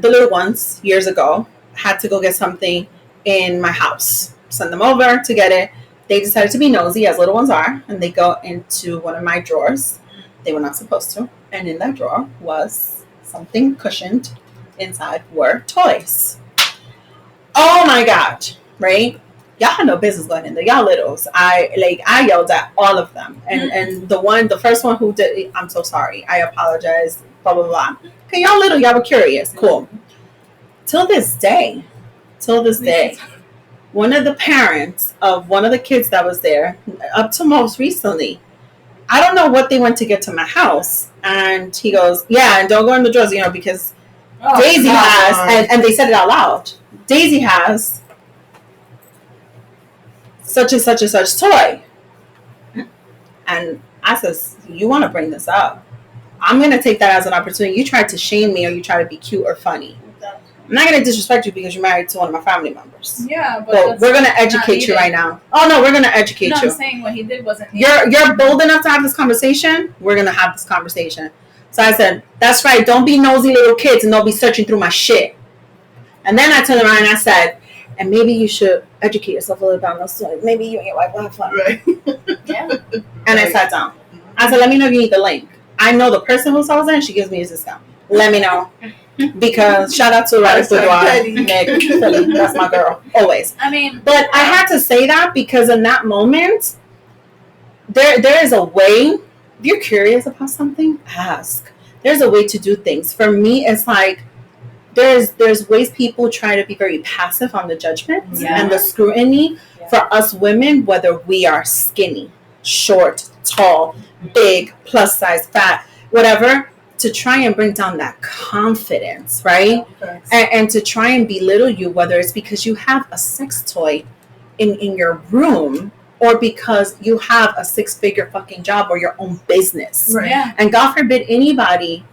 little ones years ago had to go get something in my house. Send them over to get it. They decided to be nosy, as little ones are, and they go into one of my drawers. They were not supposed to. And in that drawer was something cushioned. Inside were toys. Oh my God, right? Y'all had no business going in there. Y'all littles. I yelled at all of them. And the first one who did it, I'm so sorry. I apologize. Blah, blah, blah. Okay, y'all little, y'all were curious. Cool. Till this day, one of the parents of one of the kids that was there, up to most recently, I don't know what they went to get to my house. And he goes, yeah, and don't go in the drawers, because Daisy has, and they said it out loud. Daisy has such and such and such toy. And I says, you want to bring this up? I'm going to take that as an opportunity. You tried to shame me or you try to be cute or funny. I'm not going to disrespect you because you're married to one of my family members. Yeah, but we're going to educate you right now. Oh, no, we're going to educate you. I'm saying what he did wasn't... You're bold enough to have this conversation. We're going to have this conversation. So I said, that's right. Don't be nosy little kids and don't be searching through my shit. And then I turned around and I said, and maybe you should educate yourself a little about those toys. Maybe you and your wife will have fun. Right. Yeah. And I sat down. I said, let me know if you need the link. I know the person who sells it and she gives me a discount. Let me know. Because shout out to Nick. That's my girl. Always. I mean. But I had to say that because in that moment, there is a way. If you're curious about something, ask. There's a way to do things. For me, it's like there's ways people try to be very passive on the judgment and the scrutiny for us women, whether we are skinny, short, tall, big, plus size, fat, whatever, to try and bring down that confidence, right? And to try and belittle you, whether it's because you have a sex toy in your room or because you have a 6-figure fucking job or your own business. Right. Yeah. And God forbid anybody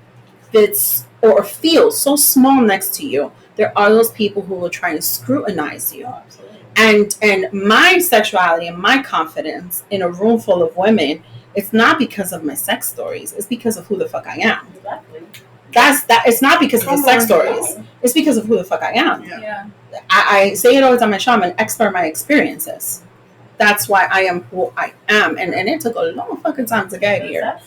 fits or feels so small next to you. There are those people who will try and scrutinize you. Oh, and my sexuality and my confidence in a room full of women, it's not because of my sex stories. It's because of who the fuck I am. Exactly. It's not because of the sex stories. It's because of who the fuck I am. Yeah. I say it all the time on my show. I'm an expert in my experiences. That's why I am who I am. And it took a long fucking time to get here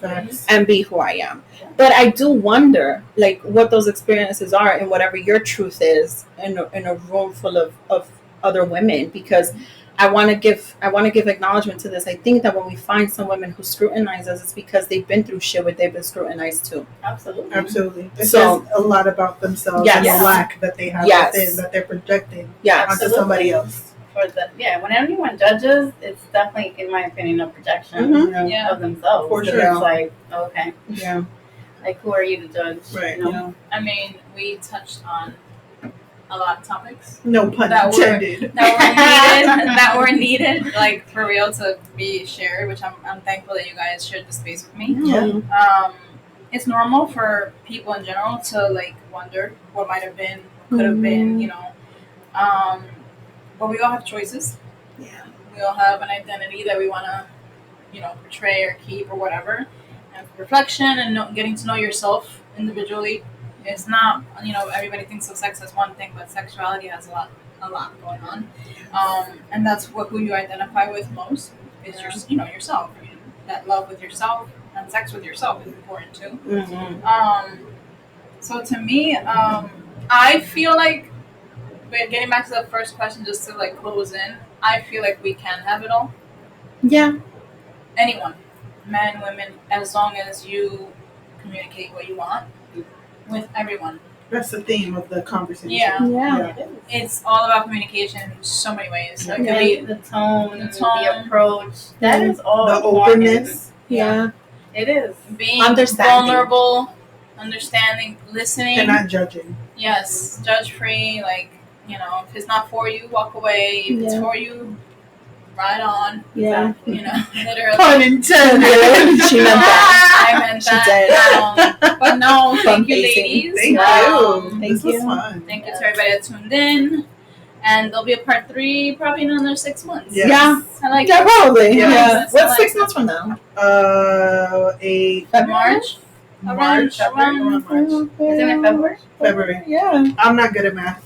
and be who I am. But I do wonder, like, what those experiences are and whatever your truth is in a room full of other women, because I want to give acknowledgement to this. I think that when we find some women who scrutinize us, it's because they've been through shit where they've been scrutinized too. Absolutely. It says a lot about themselves and the lack that they have within that they're projecting onto somebody else. When anyone judges, it's definitely, in my opinion, a projection of themselves. For sure. It's like, okay. Yeah. Like, who are you to judge? Right. You know? I mean, we touched on a lot of topics. No pun intended. That were needed, like, for real, to be shared, which I'm thankful that you guys shared the space with me. Yeah. It's normal for people in general to, like, wonder what might have been, what could have been, you know. But we all have choices. Yeah. We all have an identity that we want to, you know, portray or keep or whatever. And reflection and getting to know yourself individually is not, you know, everybody thinks of sex as one thing, but sexuality has a lot going on. And that's who you identify with most is yourself. That love with yourself and sex with yourself is important too. Mm-hmm. So to me, I feel like, getting back to the first question, just to like close in, I feel like we can have it all. Yeah. Anyone, men, women, as long as you communicate what you want with everyone. That's the theme of the conversation. Yeah. It's all about communication in so many ways. It could be the tone, the approach. That is all. The openness. Yeah. It is. Being vulnerable, understanding, listening. And not judging. Yes. Judge free. Like, you know, if it's not for you, walk away. If it's for you, ride on. Yeah. You know, literally. Pun intended. She meant that. I meant that. But no, thank you, ladies. Thank you. This was fun. Thank you to everybody that tuned in. And there'll be a part 3 probably in another 6 months. Yes. Yeah. I like that. Probably. Yeah. What's 6 months from now? March. March. Is it in February? February. Yeah. I'm not good at math.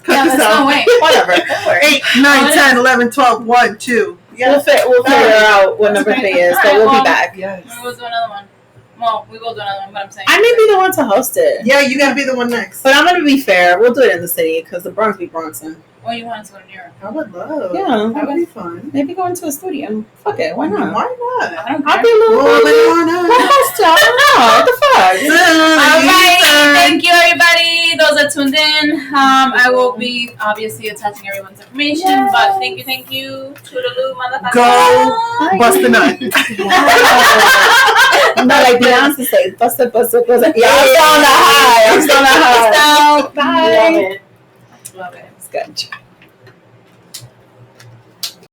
Yeah, let's not wait. Whatever. 8, 9, 10, 11, 12, 1, 2. Yeah. We'll figure out what number 3 is, but we'll be back. Yes. We'll do another one. Well, we will do another one, but I'm saying. I may be the one to host it. Yeah, you gotta be the one next. But I'm going to be fair. We'll do it in the city because the Bronx be Bronxing. Oh, you want to go to New York? I would love. Yeah. That would be fun. Maybe go into a studio. Fuck it. Why not? Why not? I don't care. I'll be a little Well, I don't know. What the fuck? Alright, thank you everybody. Those that tuned in. I will be obviously attaching everyone's information, but thank you. Toodaloo, motherfucker. Go bust the nut. Not like Beyonce says, bust it. Yeah, I'm still on the high. Bye. Bye. Love it. It's good.